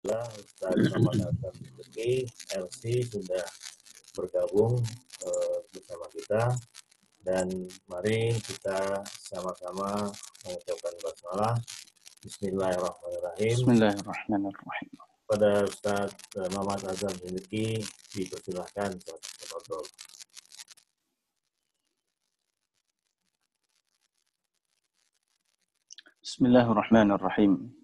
Ustaz Muhammad Azam Siddiqi, LC, sudah bergabung bersama kita, dan mari kita sama-sama mengucapkan basmalah. Bismillahirrahmanirrahim. Bismillahirrahmanirrahim. Pada Ustaz Muhammad Azam Siddiqi dipersilahkan. Bismillahirrahmanirrahim.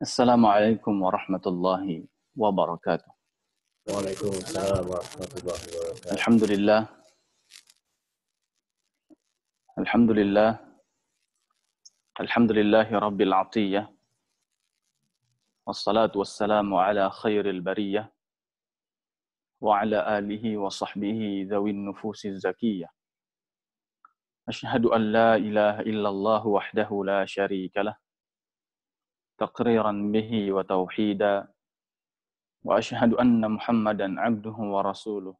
Assalamualaikum warahmatullahi wabarakatuh. Waalaikumsalam warahmatullahi wabarakatuh. Alhamdulillah. Alhamdulillah. Alhamdulillahi rabbil atiyah. Wassalatu wassalamu ala khairil bariyah. Wa ala alihi wa sahbihi dhawin nufusi zakiyah. Ashhadu an la ilaha illallah wahdahu la syarika lah. Taqriran bihi wa tauhida. Wa ashhadu anna Muhammadan abduhu wa rasuluh.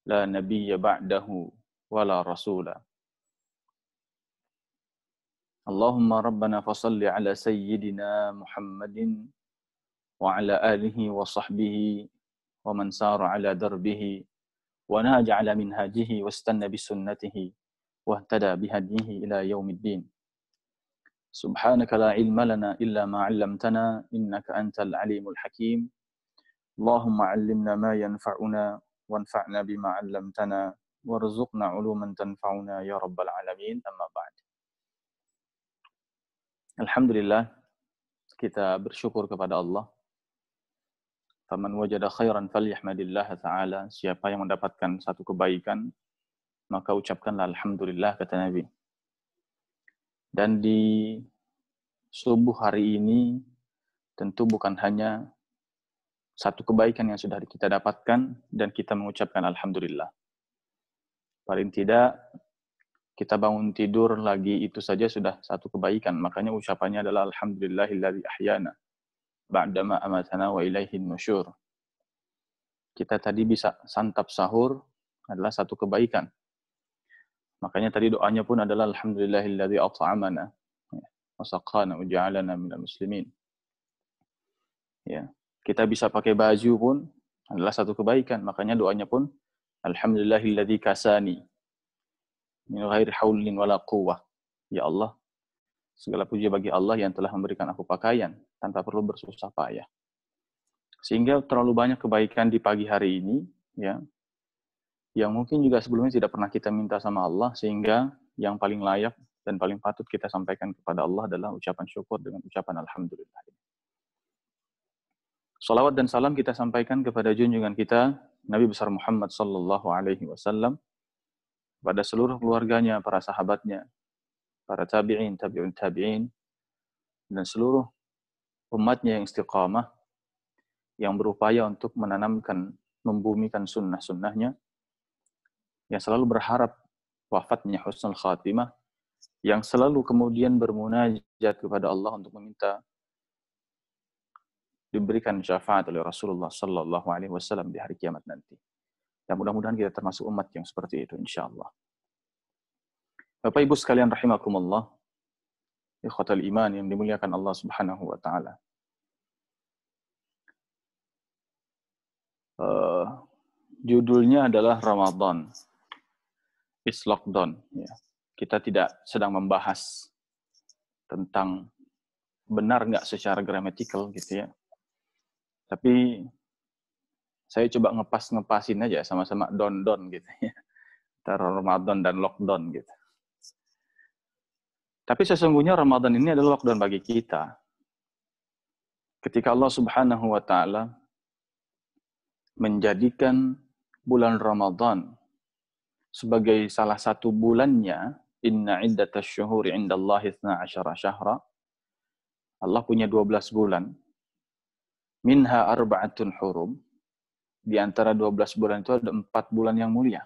La nabiyya ba'dahu wa la rasula. Allahumma rabbana fasalli ala sayyidina Muhammadin wa ala alihi wa sahbihi wa man sara ala darbihi wa naja ala minhajihi wa istanna bisunnatihi wa ihtada bihadihi ila yaumiddin. Subhanaka la ilma lana illa ma 'allamtana innaka antal alimul hakim. Allahumma 'allimna ma yanfa'una wanfa'na bima 'allamtana warzuqna 'uluman tanfa'una ya rabbal alamin. Amma ba'd. Alhamdulillah, kita bersyukur kepada Allah. Faman wajada khairan falyahmadillah ta'ala. Siapa yang mendapatkan satu kebaikan, maka ucapkanlah alhamdulillah, kata Nabi. Dan di subuh hari ini tentu bukan hanya satu kebaikan yang sudah kita dapatkan dan kita mengucapkan alhamdulillah. Paling tidak kita bangun tidur lagi itu saja sudah satu kebaikan. Makanya ucapannya adalah alhamdulillahilladzi ahyana ba'dama amatana wa ilaihin nusyur. Kita tadi bisa santap sahur adalah satu kebaikan. Makanya tadi doanya pun adalah alhamdulillahilladzi at'amana wa saqana wa ja'alana minal muslimin. Ya, kita bisa pakai baju pun adalah satu kebaikan. Makanya doanya pun alhamdulillahilladzi kasani min ghairi haulin wala quwwah. Ya Allah, segala puji bagi Allah yang telah memberikan aku pakaian tanpa perlu bersusah payah. Sehingga terlalu banyak kebaikan di pagi hari ini, ya, yang mungkin juga sebelumnya tidak pernah kita minta sama Allah, sehingga yang paling layak dan paling patut kita sampaikan kepada Allah adalah ucapan syukur dengan ucapan alhamdulillah. Salawat dan salam kita sampaikan kepada junjungan kita Nabi besar Muhammad sallallahu alaihi wasallam, pada seluruh keluarganya, para sahabatnya, para tabi'in, tabi'un tabi'in, dan seluruh umatnya yang istiqamah, yang berupaya untuk menanamkan, membumikan sunnah-sunnahnya, yang selalu berharap wafatnya husnul khatimah, yang selalu kemudian bermunajat kepada Allah untuk meminta diberikan syafaat oleh Rasulullah sallallahu alaihi wasallam di hari kiamat nanti. Dan mudah-mudahan kita termasuk umat yang seperti itu insyaallah. Bapak Ibu sekalian rahimakumullah, ikhwatal iman yang dimuliakan Allah Subhanahu wa taala. Judulnya adalah Ramadan is lockdown. Ya. Kita tidak sedang membahas tentang benar nggak secara gramatikal gitu ya. Tapi saya coba ngepasin aja sama-sama don gitu ya. Antara Ramadan dan lockdown gitu. Tapi sesungguhnya Ramadan ini adalah lockdown bagi kita. Ketika Allah Subhanahu wa taala menjadikan bulan Ramadan sebagai salah satu bulannya, inna iddatasy syuhuri 'indallahi 12 syahra. Allah punya 12 bulan. Minha arba'atun hurum. Di antara 12 bulan itu ada 4 bulan yang mulia.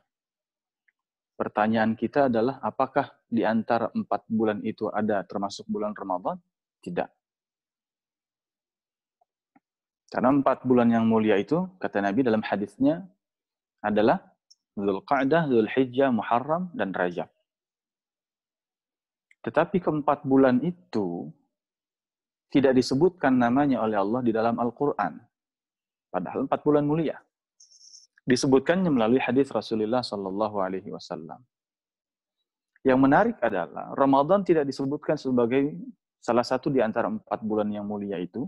Pertanyaan kita adalah, apakah di antara 4 bulan itu ada termasuk bulan Ramadan? Tidak. Karena 4 bulan yang mulia itu, kata Nabi dalam hadisnya, adalah Dzulqa'dah, Dzulhijjah, Muharram, dan Rajab. Tetapi keempat bulan itu tidak disebutkan namanya oleh Allah di dalam Al-Quran. Padahal 4 bulan mulia. Disebutkannya melalui hadis Rasulullah Sallallahu Alaihi Wasallam. Yang menarik adalah Ramadan tidak disebutkan sebagai salah satu di antara 4 bulan yang mulia itu,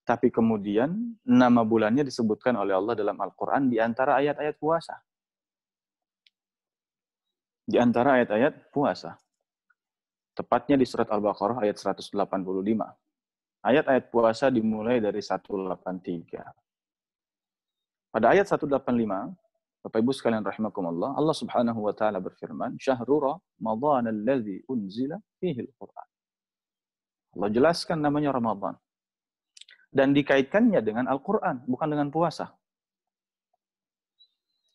tapi kemudian nama bulannya disebutkan oleh Allah dalam Al-Quran di antara ayat-ayat puasa. Di antara ayat-ayat puasa. Tepatnya di surat Al-Baqarah ayat 185. Ayat-ayat puasa dimulai dari 183. Pada ayat 185, Bapak Ibu sekalian rahimakumullah, Allah Subhanahu wa taala berfirman, "Syahrul Ramadan allazi unzila fihi al-Qur'an." Allah jelaskan namanya Ramadan. Dan dikaitkannya dengan Al-Qur'an, bukan dengan puasa.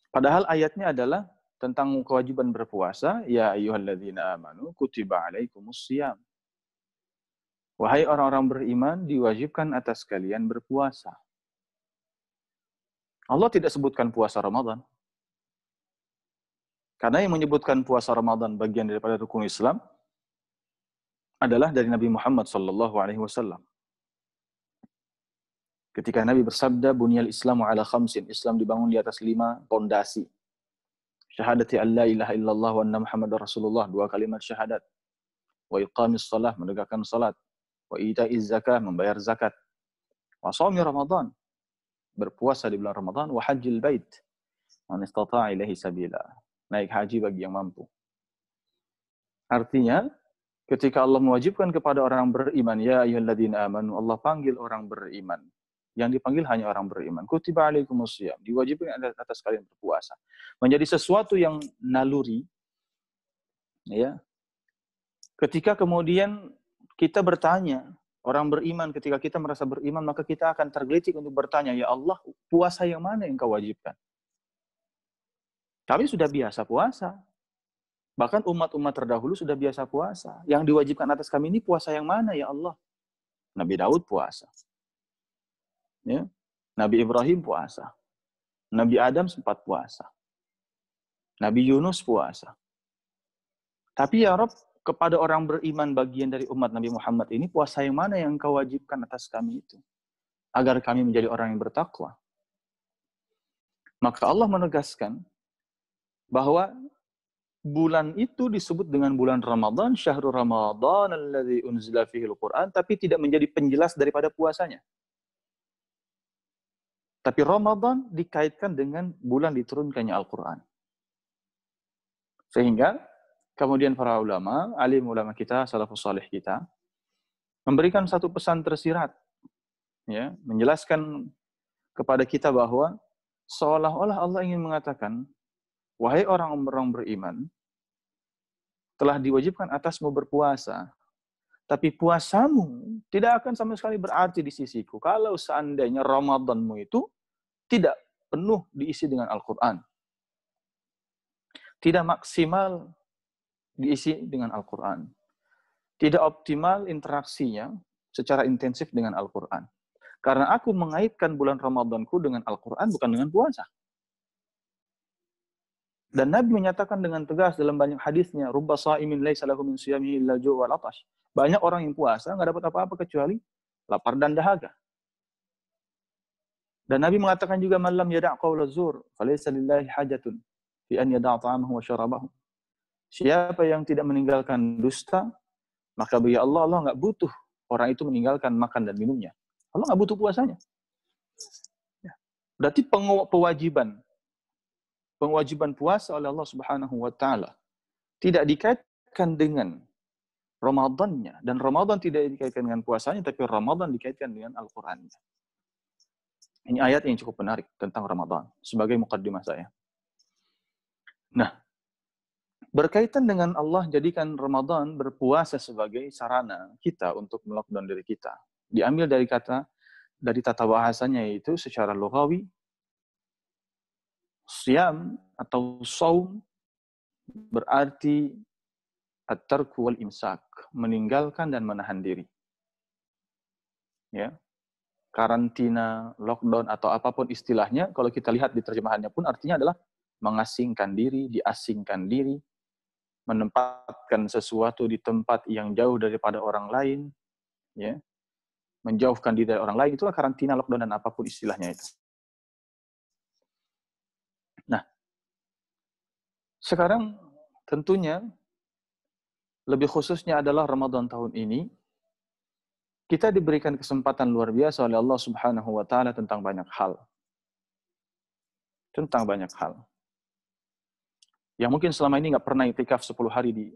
Padahal ayatnya adalah tentang kewajiban berpuasa, ya ayyuhalladzina amanu kutiba alaikumusiyam. Wahai orang-orang beriman, diwajibkan atas kalian berpuasa. Allah tidak sebutkan puasa Ramadan. Karena yang menyebutkan puasa Ramadan bagian daripada rukun Islam adalah dari Nabi Muhammad SAW. Ketika Nabi bersabda, "Bunyal Islamu ala khamsin." Islam dibangun di atas 5 pondasi. Syahadati an la ilaha illallah wa anna Muhammadar Rasulullah, 2 kalimat syahadat. Wa iqamis shalah, menegakkan salat. Wa ita'iz zakah, membayar zakat. Wa shaumi Ramadan, berpuasa di bulan Ramadan. Wa hajjil bait, man istata'a ilaihi sabila, naik haji bagi yang mampu. Artinya, ketika Allah mewajibkan kepada orang beriman, ya ayyuhalladzina amanu, Allah panggil orang beriman. Yang dipanggil hanya orang beriman. Kutiba alaikumusiyam, diwajibkan atas kalian berpuasa. Menjadi sesuatu yang naluri, ya. Ketika kemudian kita bertanya, orang beriman, ketika kita merasa beriman, maka kita akan tergelitik untuk bertanya, ya Allah, puasa yang mana yang kau wajibkan? Kami sudah biasa puasa. Bahkan umat-umat terdahulu sudah biasa puasa. Yang diwajibkan atas kami ini puasa yang mana, ya Allah? Nabi Daud puasa. Ya. Nabi Ibrahim puasa. Nabi Adam sempat puasa. Nabi Yunus puasa. Tapi ya Rabb, kepada orang beriman bagian dari umat Nabi Muhammad ini, puasa yang mana yang Engkau wajibkan atas kami itu? Agar kami menjadi orang yang bertakwa. Maka Allah menegaskan bahwa bulan itu disebut dengan bulan Ramadan, syahrul Ramadan alladzi unzila fihi al-Qur'an, tapi tidak menjadi penjelas daripada puasanya. Tapi Ramadan dikaitkan dengan bulan diturunkannya Al-Quran. Sehingga kemudian para ulama, alim ulama kita, salafus salih kita, memberikan satu pesan tersirat, ya, menjelaskan kepada kita bahwa seolah-olah Allah ingin mengatakan, wahai orang-orang beriman, telah diwajibkan atasmu berpuasa, tapi puasamu tidak akan sama sekali berarti di sisiku kalau seandainya Ramadanmu itu tidak penuh diisi dengan Al-Quran. Tidak maksimal diisi dengan Al-Quran. Tidak optimal interaksinya secara intensif dengan Al-Quran. Karena aku mengaitkan bulan Ramadanku dengan Al-Quran, bukan dengan puasa. Dan Nabi menyatakan dengan tegas dalam banyak hadisnya, "Rubba sha'imin laisa lahu min shiyamihi illa ju' wal 'atash." Banyak orang yang puasa nggak dapat apa-apa kecuali lapar dan dahaga. Dan Nabi mengatakan juga, "Man lam yada' qaula zur, falaysa lillahi hajatun fi an yada' ta'amahu wa syarabahu." Siapa yang tidak meninggalkan dusta, maka bagi Allah nggak butuh orang itu meninggalkan makan dan minumnya. Allah nggak butuh puasanya. Berarti kewajiban puasa oleh Allah Subhanahu wa taala tidak dikaitkan dengan Ramadannya, dan Ramadan tidak dikaitkan dengan puasanya, tapi Ramadan dikaitkan dengan Al-Qur'annya. Ini ayat yang cukup menarik tentang Ramadan sebagai mukaddimah saya. Nah, berkaitan dengan Allah jadikan Ramadan berpuasa sebagai sarana kita untuk melockdown diri kita. Diambil dari tata bahasanya, yaitu secara lughawi, Siyam atau saum berarti at-tarku wal imsak, meninggalkan dan menahan diri. Ya. Karantina, lockdown atau apapun istilahnya, kalau kita lihat di terjemahannya pun artinya adalah mengasingkan diri, diasingkan diri, menempatkan sesuatu di tempat yang jauh daripada orang lain, ya. menjauhkan diri dari orang lain, itulah karantina, lockdown, dan apapun istilahnya itu. Nah, sekarang tentunya lebih khususnya adalah Ramadan tahun ini, kita diberikan kesempatan luar biasa oleh Allah Subhanahu wa Ta'ala tentang banyak hal. Tentang banyak hal. Yang mungkin selama ini nggak pernah iktikaf 10 hari di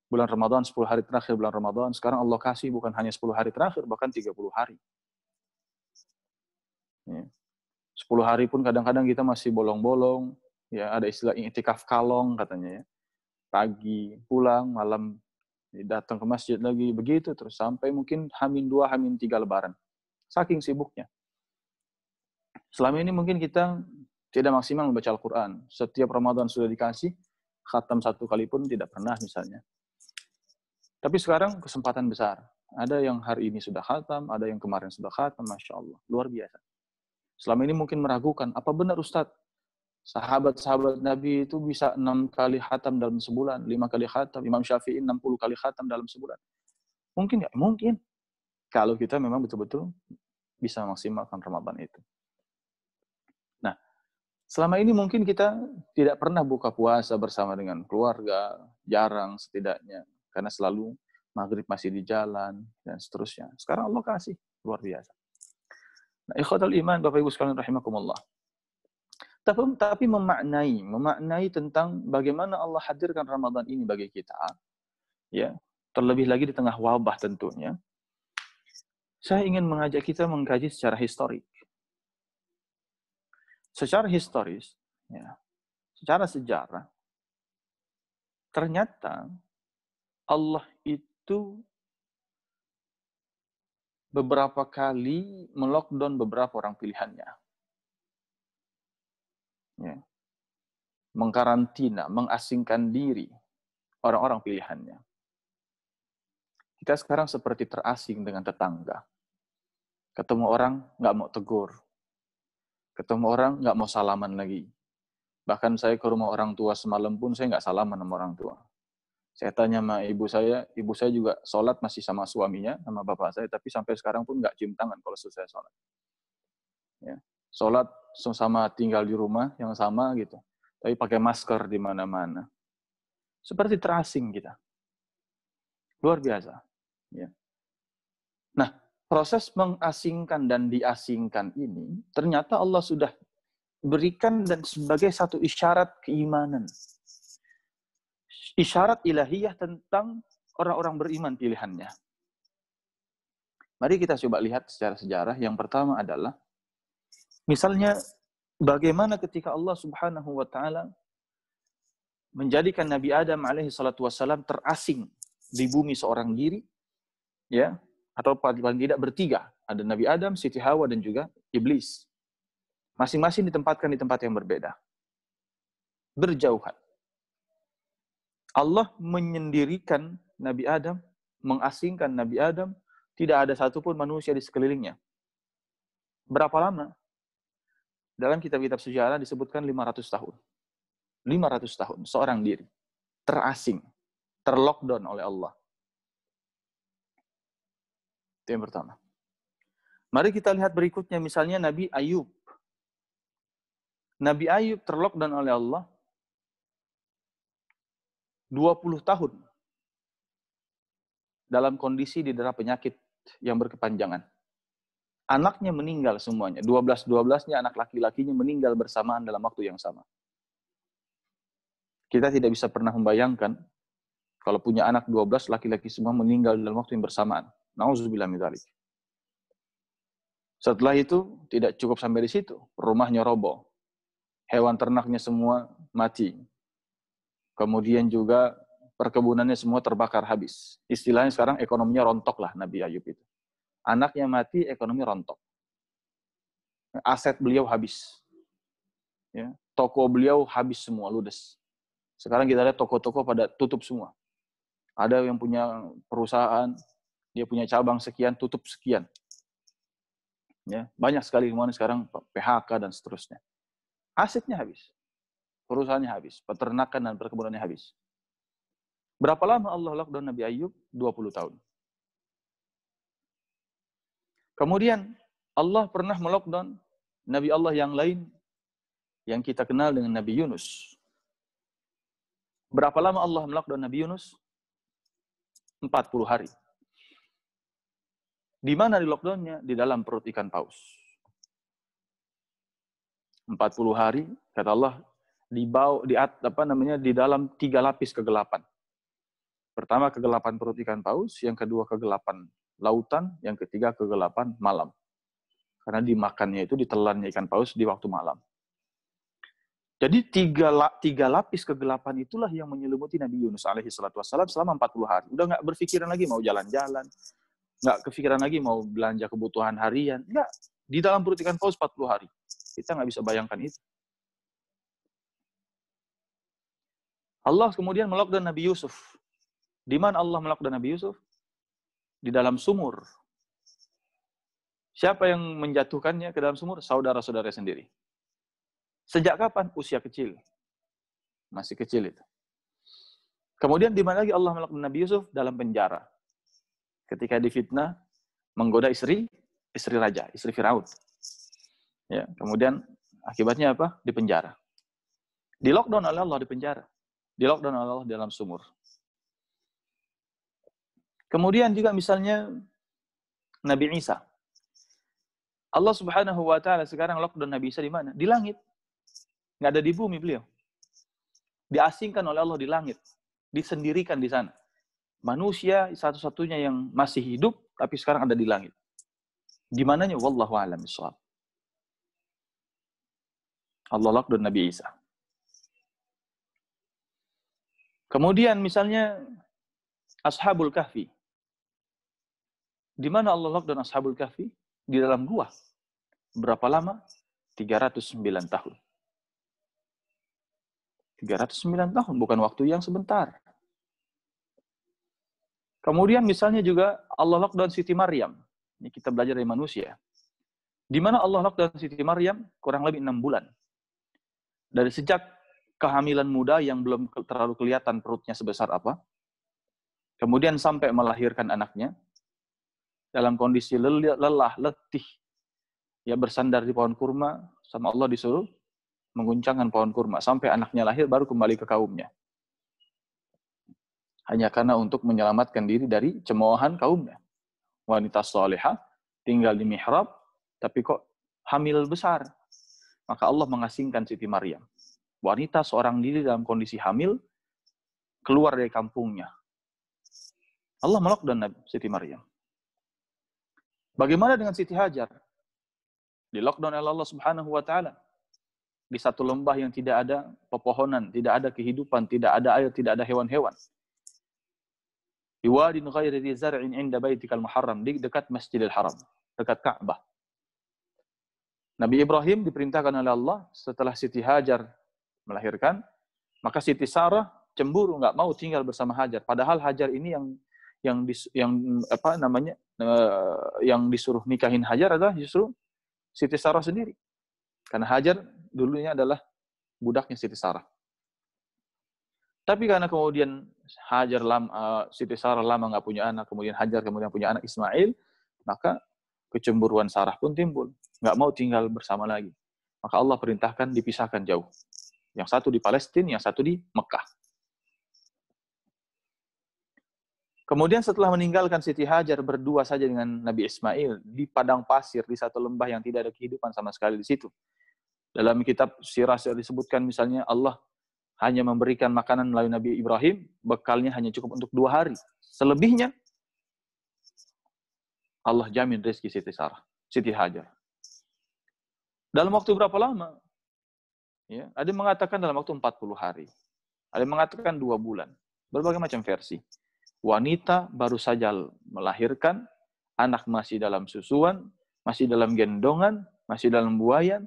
bulan Ramadan, 10 hari terakhir bulan Ramadan, sekarang Allah kasih bukan hanya 10 hari terakhir, bahkan 30 hari. 10 hari pun kadang-kadang kita masih bolong-bolong, ya ada istilah iktikaf kalong katanya ya. Pagi pulang, malam datang ke masjid lagi, begitu terus sampai mungkin H-2, H-3 Lebaran. Saking sibuknya. Selama ini mungkin kita tidak maksimal membaca Al-Quran. Setiap Ramadan sudah dikasih, khatam 1 kali pun tidak pernah misalnya. Tapi sekarang kesempatan besar. Ada yang hari ini sudah khatam, ada yang kemarin sudah khatam, Masya Allah. Luar biasa. Selama ini mungkin meragukan, apa benar Ustadz? Sahabat-sahabat Nabi itu bisa 6 kali khatam dalam sebulan, 5 kali khatam, Imam Syafi'i 60 kali khatam dalam sebulan. Mungkin nggak? Mungkin. Kalau kita memang betul-betul bisa memaksimalkan Ramadan itu. Nah, selama ini mungkin kita tidak pernah buka puasa bersama dengan keluarga, jarang setidaknya. Karena selalu maghrib masih di jalan, dan seterusnya. Sekarang Allah kasih, luar biasa. Nah, ikhwatul iman, Bapak Ibu sekalian rahimakumullah. Tapi memaknai tentang bagaimana Allah hadirkan Ramadan ini bagi kita, ya, terlebih lagi di tengah wabah tentunya. Saya ingin mengajak kita mengkaji secara historik. Secara historis, ya, secara sejarah, ternyata Allah itu beberapa kali melockdown beberapa orang pilihannya. Ya. Mengkarantina, mengasingkan diri orang-orang pilihannya. Kita sekarang seperti terasing dengan tetangga. Ketemu orang, nggak mau tegur. Ketemu orang, nggak mau salaman lagi. Bahkan saya ke rumah orang tua semalam pun, saya nggak salaman sama orang tua. Saya tanya sama ibu saya juga sholat masih sama suaminya, sama bapak saya, tapi sampai sekarang pun nggak cium tangan kalau selesai sholat. Ya. Sholat sama tinggal di rumah yang sama gitu. Tapi pakai masker di mana-mana. Seperti terasing kita. Luar biasa. Ya. Nah, proses mengasingkan dan diasingkan ini, ternyata Allah sudah berikan dan sebagai satu isyarat keimanan. Isyarat ilahiyah tentang orang-orang beriman pilihannya. Mari kita coba lihat secara sejarah. Yang pertama adalah, misalnya, bagaimana ketika Allah Subhanahu wa Ta'ala menjadikan Nabi Adam alaihi salatu wassalam terasing di bumi seorang diri, ya, atau paling tidak bertiga. Ada Nabi Adam, Siti Hawa, dan juga Iblis. Masing-masing ditempatkan di tempat yang berbeda. Berjauhan. Allah menyendirikan Nabi Adam, mengasingkan Nabi Adam, tidak ada satupun manusia di sekelilingnya. Berapa lama? Dalam kitab-kitab sejarah disebutkan 500 tahun. 500 tahun, seorang diri. Terasing, terlockdown oleh Allah. Itu yang pertama. Mari kita lihat berikutnya, misalnya Nabi Ayub. Nabi Ayub terlockdown oleh Allah 20 tahun dalam kondisi didera penyakit yang berkepanjangan. Anaknya meninggal semuanya. 12-12-nya anak laki-lakinya meninggal bersamaan dalam waktu yang sama. Kita tidak bisa pernah membayangkan kalau punya anak 12 laki-laki semua meninggal dalam waktu yang bersamaan. Nauzubillah min dzalik. Setelah itu tidak cukup sampai di situ. Rumahnya roboh. Hewan ternaknya semua mati. Kemudian juga perkebunannya semua terbakar habis. Istilahnya sekarang ekonominya rontok lah Nabi Ayub itu. Anaknya mati, ekonomi rontok. Aset beliau habis. Ya, toko beliau habis semua, ludes. Sekarang kita lihat toko-toko pada tutup semua. Ada yang punya perusahaan, dia punya cabang sekian, tutup sekian. Ya, banyak sekali kemana sekarang PHK dan seterusnya. Asetnya habis. Perusahaannya habis. Peternakan dan perkebunannya habis. Berapa lama Allah lockdown Nabi Ayub? 20 tahun. Kemudian Allah pernah melockdown Nabi Allah yang lain yang kita kenal dengan Nabi Yunus. Berapa lama Allah melockdown Nabi Yunus? 40 hari. Di mana di lockdownnya? Di dalam perut ikan paus. 40 hari, kata Allah, di dalam 3 lapis kegelapan. Pertama kegelapan perut ikan paus, yang kedua kegelapan lautan, yang ketiga kegelapan malam. Karena dimakannya itu, ditelannya ikan paus di waktu malam. Jadi 3 lapis kegelapan itulah yang menyelimuti Nabi Yunus alaihi salatu wassalam selama 40 hari. Udah nggak berpikiran lagi mau jalan-jalan, nggak kepikiran lagi mau belanja kebutuhan harian. Nggak. Di dalam perut ikan paus 40 hari. Kita nggak bisa bayangkan itu. Allah kemudian melockdown Nabi Yusuf. Di mana Allah melockdown Nabi Yusuf? Di dalam sumur. Siapa yang menjatuhkannya ke dalam sumur? Saudara-saudara sendiri. Sejak kapan? Usia kecil. Masih kecil itu. Kemudian di mana lagi Allah melockdown Nabi Yusuf? Dalam penjara. Ketika difitnah, menggoda istri raja, istri Firaun. Ya, kemudian akibatnya apa? Di penjara. Di lockdown oleh Allah di penjara. Di lockdown oleh Allah dalam sumur. Kemudian juga misalnya Nabi Isa. Allah Subhanahu wa taala sekarang lockdown Nabi Isa di mana? Di langit. Nggak ada di bumi beliau. Diasingkan oleh Allah di langit. Disendirikan di sana. Manusia satu-satunya yang masih hidup, tapi sekarang ada di langit. Di mananya? Wallahu a'lam bishawab. Allah lockdown Nabi Isa. Kemudian misalnya Ashabul Kahfi. Di mana Allah lockdown Ashabul Kahfi? Di dalam gua. Berapa lama? 309 tahun. 309 tahun, bukan waktu yang sebentar. Kemudian misalnya juga Allah lockdown Siti Maryam. Ini kita belajar dari manusia. Di mana Allah lockdown Siti Maryam? Kurang lebih 6 bulan. Dari sejak kehamilan muda yang belum terlalu kelihatan perutnya sebesar apa. Kemudian sampai melahirkan anaknya. Dalam kondisi lelah, letih. Ya bersandar di pohon kurma. Sama Allah disuruh mengguncangkan pohon kurma. Sampai anaknya lahir baru kembali ke kaumnya. Hanya karena untuk menyelamatkan diri dari cemoohan kaumnya. Wanita salihah tinggal di mihrab, tapi kok hamil besar. Maka Allah mengasingkan Siti Maryam. Wanita seorang diri dalam kondisi hamil, keluar dari kampungnya. Allah melockdown Siti Maryam. Bagaimana dengan Siti Hajar? Di lockdown oleh Allah Subhanahu wa taala. Di satu lembah yang tidak ada pepohonan, tidak ada kehidupan, tidak ada air, tidak ada hewan-hewan. Di wadin ghairi dzi zar'in 'inda baitikal muharram, di dekat Masjidil Haram, dekat Ka'bah. Nabi Ibrahim diperintahkan oleh Allah setelah Siti Hajar melahirkan, maka Siti Sarah cemburu, nggak mau tinggal bersama Hajar. Padahal Hajar ini yang disuruh nikahin Hajar adalah justru Siti Sarah sendiri. Karena Hajar dulunya adalah budaknya Siti Sarah. Tapi karena kemudian Siti Sarah lama nggak punya anak, kemudian Hajar kemudian punya anak Ismail, maka kecemburuan Sarah pun timbul. Nggak mau tinggal bersama lagi. Maka Allah perintahkan dipisahkan jauh. Yang satu di Palestina, yang satu di Mekah. Kemudian setelah meninggalkan Siti Hajar berdua saja dengan Nabi Ismail di padang pasir, di satu lembah yang tidak ada kehidupan sama sekali di situ. Dalam kitab Sirah disebutkan misalnya Allah hanya memberikan makanan melalui Nabi Ibrahim, bekalnya hanya cukup untuk 2 hari. Selebihnya, Allah jamin rezeki Siti Hajar. Dalam waktu berapa lama? Ya, ada yang mengatakan dalam waktu 40 hari. Ada yang mengatakan 2 bulan. Berbagai macam versi. Wanita baru saja melahirkan, anak masih dalam susuan, masih dalam gendongan, masih dalam buayan,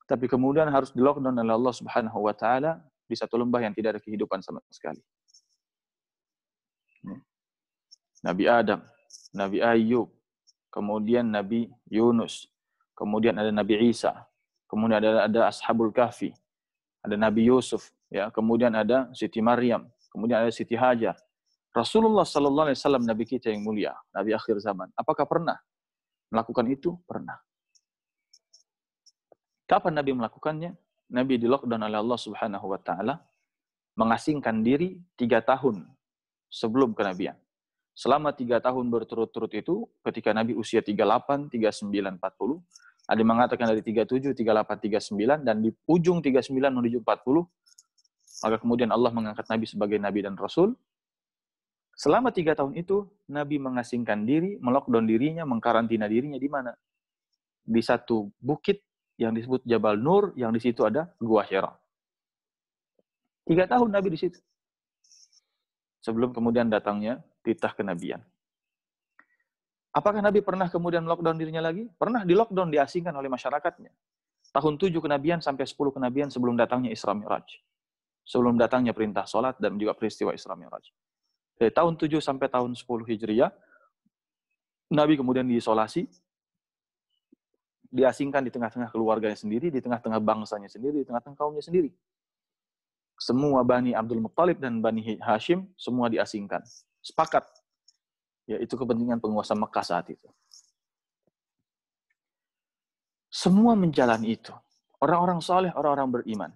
tapi kemudian harus di-lockdown oleh Allah Subhanahu wa taala di satu lembah yang tidak ada kehidupan sama sekali. Nabi Adam, Nabi Ayub, kemudian Nabi Yunus, kemudian ada Nabi Isa, kemudian ada Ashabul Kahfi, ada Nabi Yusuf, ya, kemudian ada Siti Maryam, kemudian ada Siti Hajar. Rasulullah sallallahu alaihi wasallam, nabi kita yang mulia, nabi akhir zaman. Apakah pernah melakukan itu? Pernah. Kapan Nabi melakukannya? Nabi di lockdown oleh Allah Subhanahu wa taala, mengasingkan diri 3 tahun sebelum kenabian. Selama 3 tahun berturut-turut itu, ketika Nabi usia 38, 39, 40, ada yang mengatakan dari 37, 38, 39, dan di ujung 39 menuju 40, maka kemudian Allah mengangkat Nabi sebagai Nabi dan Rasul. Selama 3 tahun itu, Nabi mengasingkan diri, melockdown dirinya, mengkarantina dirinya di mana? Di satu bukit yang disebut Jabal Nur, yang di situ ada Gua Hira. 3 tahun Nabi di situ. Sebelum kemudian datangnya titah kenabian. Apakah Nabi pernah kemudian lockdown dirinya lagi? Pernah di lockdown, diasingkan oleh masyarakatnya. Tahun 7 kenabian sampai 10 kenabian sebelum datangnya Isra Mi'raj. Sebelum datangnya perintah sholat dan juga peristiwa Isra Mi'raj. Dari tahun 7 sampai tahun 10 Hijriah, Nabi kemudian diisolasi, diasingkan di tengah-tengah keluarganya sendiri, di tengah-tengah bangsanya sendiri, di tengah-tengah kaumnya sendiri. Semua Bani Abdul Muttalib dan Bani Hashim semua diasingkan. Sepakat. Yaitu kepentingan penguasa Mekah saat itu. Semua menjalani itu. Orang-orang saleh, orang-orang beriman.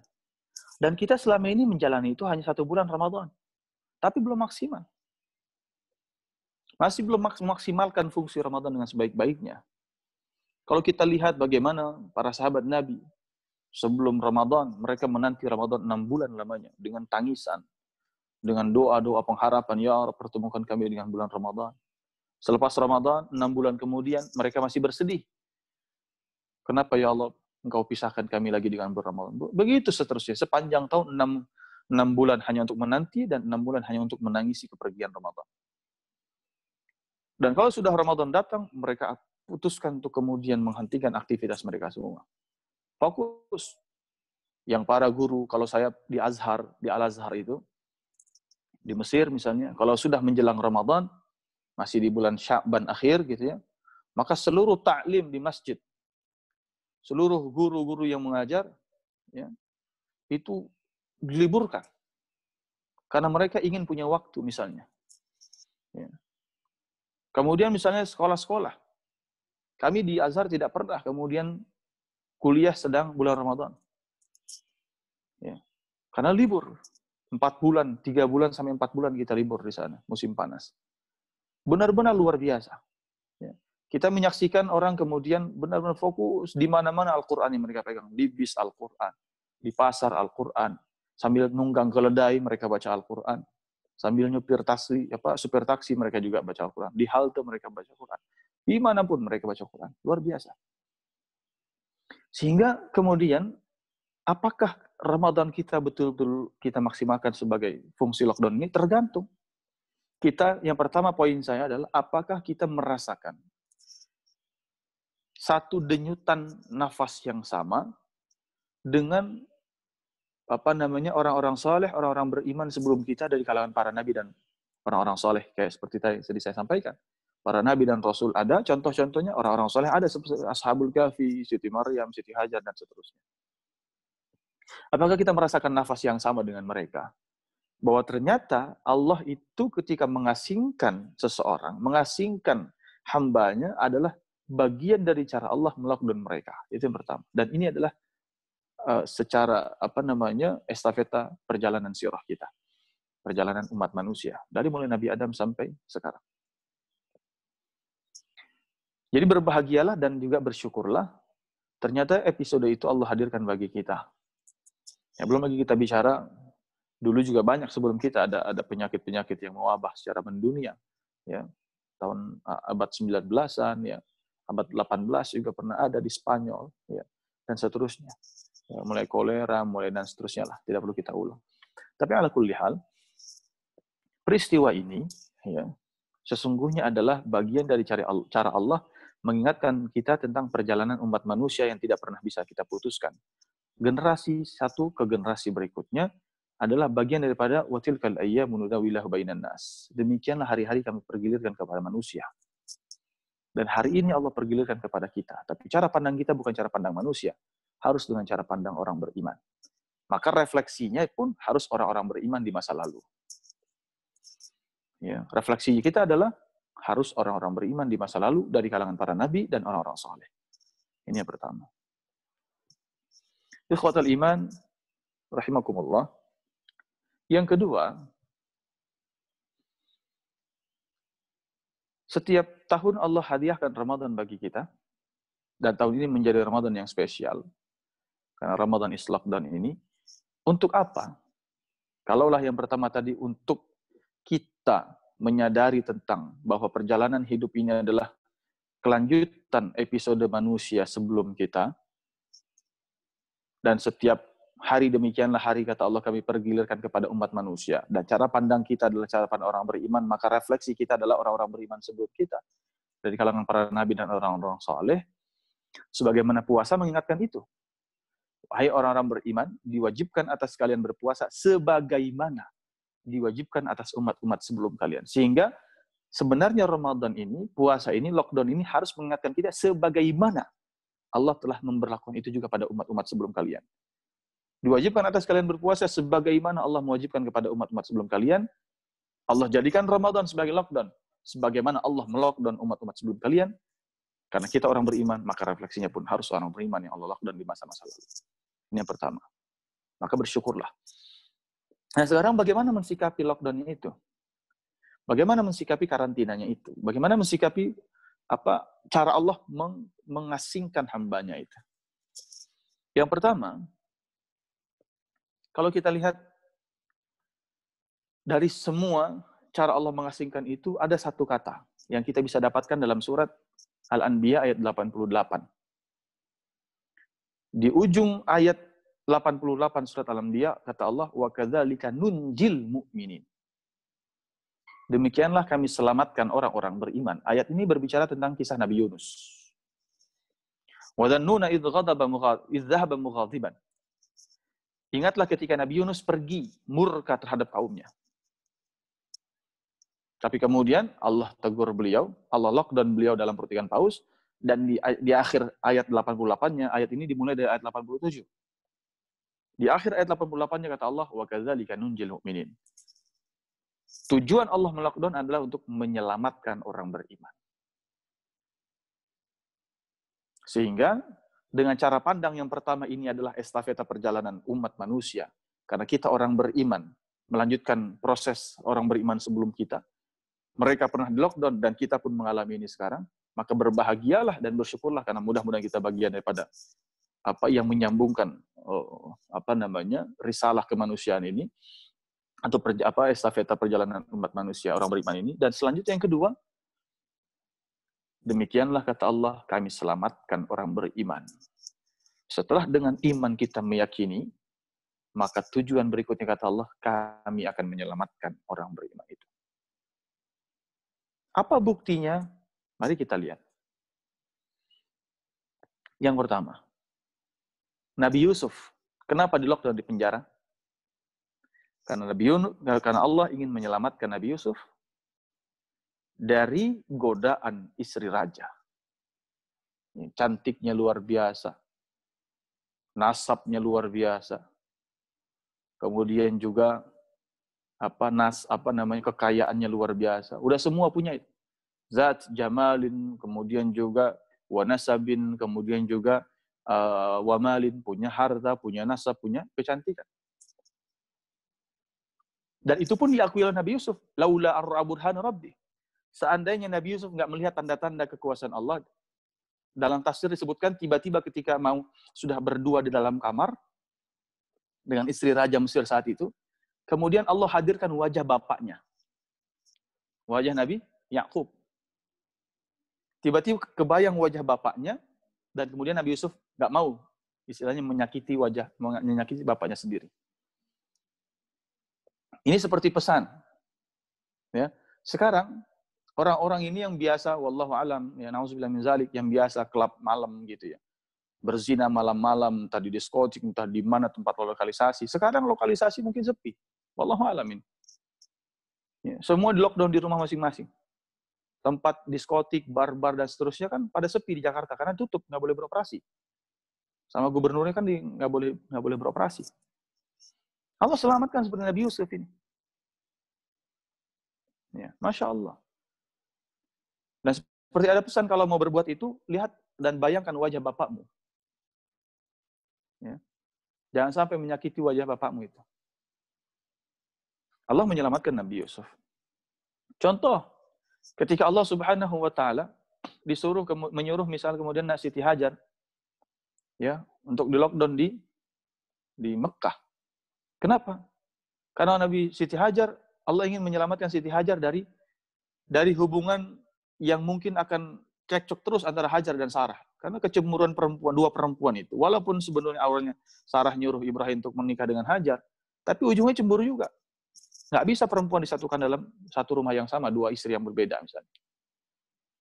Dan kita selama ini menjalani itu hanya 1 bulan Ramadan. Tapi belum maksimal. Masih belum memaksimalkan fungsi Ramadan dengan sebaik-baiknya. Kalau kita lihat bagaimana para sahabat Nabi, sebelum Ramadan, mereka menanti Ramadan 6 bulan lamanya, dengan tangisan, dengan doa-doa pengharapan, ya Allah pertemukan kami dengan bulan Ramadan. Selepas Ramadan, 6 bulan kemudian, mereka masih bersedih. Kenapa ya Allah, Engkau pisahkan kami lagi dengan bulan Ramadan? Begitu seterusnya, sepanjang tahun 6 bulan hanya untuk menanti, dan 6 bulan hanya untuk menangisi kepergian Ramadan. Dan kalau sudah Ramadan datang, mereka putuskan untuk kemudian menghentikan aktivitas mereka semua. Fokus. Yang para guru, kalau saya di Azhar, di Al-Azhar itu, di Mesir misalnya, kalau sudah menjelang Ramadan, masih di bulan Sya'ban akhir gitu ya, maka seluruh ta'lim di masjid, seluruh guru-guru yang mengajar, ya, itu diliburkan. Karena mereka ingin punya waktu misalnya. Ya. Kemudian misalnya sekolah-sekolah. Kami di Azhar tidak pernah kemudian kuliah sedang bulan Ramadan. Ya. Karena libur. 4 bulan, 3 bulan sampai 4 bulan kita libur di sana, musim panas. Benar-benar luar biasa. Ya. Kita menyaksikan orang kemudian benar-benar fokus di mana-mana Al-Quran yang mereka pegang. Di bis Al-Quran, di pasar Al-Quran. Sambil nunggang keledai mereka baca Al-Quran. Sambil nyupir supir taksi mereka juga baca Al-Quran. Di halte mereka baca Al-Quran. Dimanapun mereka baca Al-Quran. Luar biasa. Sehingga kemudian, apakah Ramadan kita betul-betul kita maksimalkan sebagai fungsi lockdown ini? Tergantung. Kita, yang pertama poin saya adalah, apakah kita merasakan satu denyutan nafas yang sama dengan orang-orang saleh, orang-orang beriman sebelum kita dari kalangan para nabi dan orang-orang saleh, kayak seperti tadi saya sampaikan. Para nabi dan rasul ada, contoh-contohnya orang-orang saleh ada seperti Ashabul Kahfi, Siti Maryam, Siti Hajar dan seterusnya. Apakah kita merasakan nafas yang sama dengan mereka? Bahwa ternyata Allah itu ketika mengasingkan seseorang, mengasingkan hambanya adalah bagian dari cara Allah melockdown mereka. Itu yang pertama. Dan ini adalah secara estafeta perjalanan sirah kita, perjalanan umat manusia dari mulai Nabi Adam sampai sekarang. Jadi berbahagialah dan juga bersyukurlah, ternyata episode itu Allah hadirkan bagi kita. Ya, belum lagi kita bicara dulu juga banyak sebelum kita ada penyakit-penyakit yang mewabah secara mendunia, ya, tahun abad 19-an, ya, abad 18 juga pernah ada di Spanyol, ya, dan seterusnya. Ya, mulai kolera, mulai dan seterusnya lah, tidak perlu kita ulang. Tapi ala kulli hal, peristiwa ini, ya, sesungguhnya adalah bagian dari cara Allah mengingatkan kita tentang perjalanan umat manusia yang tidak pernah bisa kita putuskan. Generasi satu ke generasi berikutnya adalah bagian daripada watilkal ayyamu nudawilahu bainan nas. Demikianlah hari-hari kami pergilirkan kepada manusia. Dan hari ini Allah pergilirkan kepada kita. Tapi cara pandang kita bukan cara pandang manusia. Harus dengan cara pandang orang beriman. Maka refleksinya pun harus orang-orang beriman di masa lalu. Ya, refleksi kita adalah harus orang-orang beriman di masa lalu dari kalangan para nabi dan orang-orang saleh. Ini yang pertama. Ikhwatal iman rahimakumullah. Yang kedua, setiap tahun Allah hadiahkan Ramadan bagi kita, dan tahun ini menjadi Ramadan yang spesial. Karena Ramadan is lockdown ini. Untuk apa? Kalaulah yang pertama tadi untuk kita menyadari tentang bahwa perjalanan hidup ini adalah kelanjutan episode manusia sebelum kita. Dan setiap hari demikianlah hari, kata Allah, kami pergilirkan kepada umat manusia. Dan cara pandang kita adalah cara pandang orang beriman, maka refleksi kita adalah orang-orang beriman sebelum kita. Dari kalangan para nabi dan orang-orang saleh. Sebagaimana puasa mengingatkan itu. Wahai orang-orang beriman, diwajibkan atas kalian berpuasa sebagaimana diwajibkan atas umat-umat sebelum kalian. Sehingga sebenarnya Ramadan ini, puasa ini, lockdown ini harus mengingatkan kita sebagaimana Allah telah memberlakukan itu juga pada umat-umat sebelum kalian. Diwajibkan atas kalian berpuasa sebagaimana Allah mewajibkan kepada umat-umat sebelum kalian. Allah jadikan Ramadan sebagai lockdown. Sebagaimana Allah melockdown umat-umat sebelum kalian. Karena kita orang beriman, maka refleksinya pun harus orang beriman yang Allah lockdown di masa-masa lalu. Ini yang pertama. Maka bersyukurlah. Nah sekarang bagaimana mensikapi lockdown itu? Bagaimana mensikapi karantinanya itu? Bagaimana mensikapi cara Allah mengasingkan hambanya itu? Yang pertama, kalau kita lihat dari semua cara Allah mengasingkan itu, ada satu kata yang kita bisa dapatkan dalam surat Al-Anbiya ayat 88. Di ujung ayat 88 surat Al-Anbiya, kata Allah, wa kadzalika nunjil mu'minin. Demikianlah kami selamatkan orang-orang beriman. Ayat ini berbicara tentang kisah Nabi Yunus. Wa dhannuna idh dhahaba mughadiban. Ingatlah ketika Nabi Yunus pergi murka terhadap kaumnya. Tapi kemudian Allah tegur beliau, Allah lockdown beliau dalam perut ikan paus, dan di akhir ayat 88-nya, ayat ini dimulai dari ayat 87. Di akhir ayat 88-nya kata Allah, wa kadzalika nunjil mu'minin. Tujuan Allah melockdown adalah untuk menyelamatkan orang beriman. Sehingga dengan cara pandang yang pertama ini adalah estafeta perjalanan umat manusia. Karena kita orang beriman, melanjutkan proses orang beriman sebelum kita. Mereka pernah di lockdown dan kita pun mengalami ini sekarang. Maka berbahagialah dan bersyukurlah karena mudah-mudahan kita bagian daripada apa yang menyambungkan risalah kemanusiaan ini. Atau estafeta perjalanan umat manusia orang beriman ini. Dan selanjutnya yang kedua, demikianlah kata Allah, kami selamatkan orang beriman. Setelah dengan iman kita meyakini, maka tujuan berikutnya kata Allah, kami akan menyelamatkan orang beriman itu. Apa buktinya? Mari kita lihat. Yang pertama, Nabi Yusuf, kenapa di lockdown di penjara? Karena Allah ingin menyelamatkan Nabi Yusuf dari godaan istri raja. Cantiknya luar biasa. Nasabnya luar biasa. Kemudian juga kekayaannya luar biasa. Udah semua punya itu. Zat jamalin, kemudian juga wanasabin, kemudian juga wamalin, punya harta, punya nasab, punya kecantikan. Dan itu pun diakui oleh Nabi Yusuf. Laula ar-ra'a burhana rabbi. Seandainya Nabi Yusuf nggak melihat tanda-tanda kekuasaan Allah, dalam tafsir disebutkan tiba-tiba ketika sudah berdua di dalam kamar dengan istri Raja Mesir saat itu, kemudian Allah hadirkan wajah bapaknya. Wajah Nabi Yakub. Tiba-tiba kebayang wajah bapaknya, dan kemudian Nabi Yusuf nggak mau, istilahnya menyakiti bapaknya sendiri. Ini seperti pesan. Ya. Sekarang orang-orang ini yang biasa, wallahu alam, ya nauzubillah min zalik, yang biasa klub malam gitu ya. Berzina malam-malam, entah di diskotik, entah di mana tempat lokalisasi. Sekarang lokalisasi mungkin sepi. Wallahu alamin. Ya, semua di lockdown di rumah masing-masing. Tempat diskotik, bar-bar dan seterusnya kan pada sepi di Jakarta karena tutup, nggak boleh beroperasi. Sama gubernurnya kan nggak boleh beroperasi. Allah selamatkan seperti Nabi Yusuf ini. Ya, Masya Allah. Dan seperti ada pesan kalau mau berbuat itu, lihat dan bayangkan wajah bapakmu. Ya. Jangan sampai menyakiti wajah bapakmu itu. Allah menyelamatkan Nabi Yusuf. Contoh, ketika Allah Subhanahu wa taala menyuruh misal kemudian Siti Hajar ya, untuk di lockdown di Mekah. Kenapa? Karena Nabi Siti Hajar, Allah ingin menyelamatkan Siti Hajar dari hubungan yang mungkin akan cekcok terus antara Hajar dan Sarah. Karena kecemburuan dua perempuan itu. Walaupun sebenarnya awalnya Sarah nyuruh Ibrahim untuk menikah dengan Hajar, tapi ujungnya cemburu juga. Nggak bisa perempuan disatukan dalam satu rumah yang sama, dua istri yang berbeda misalnya.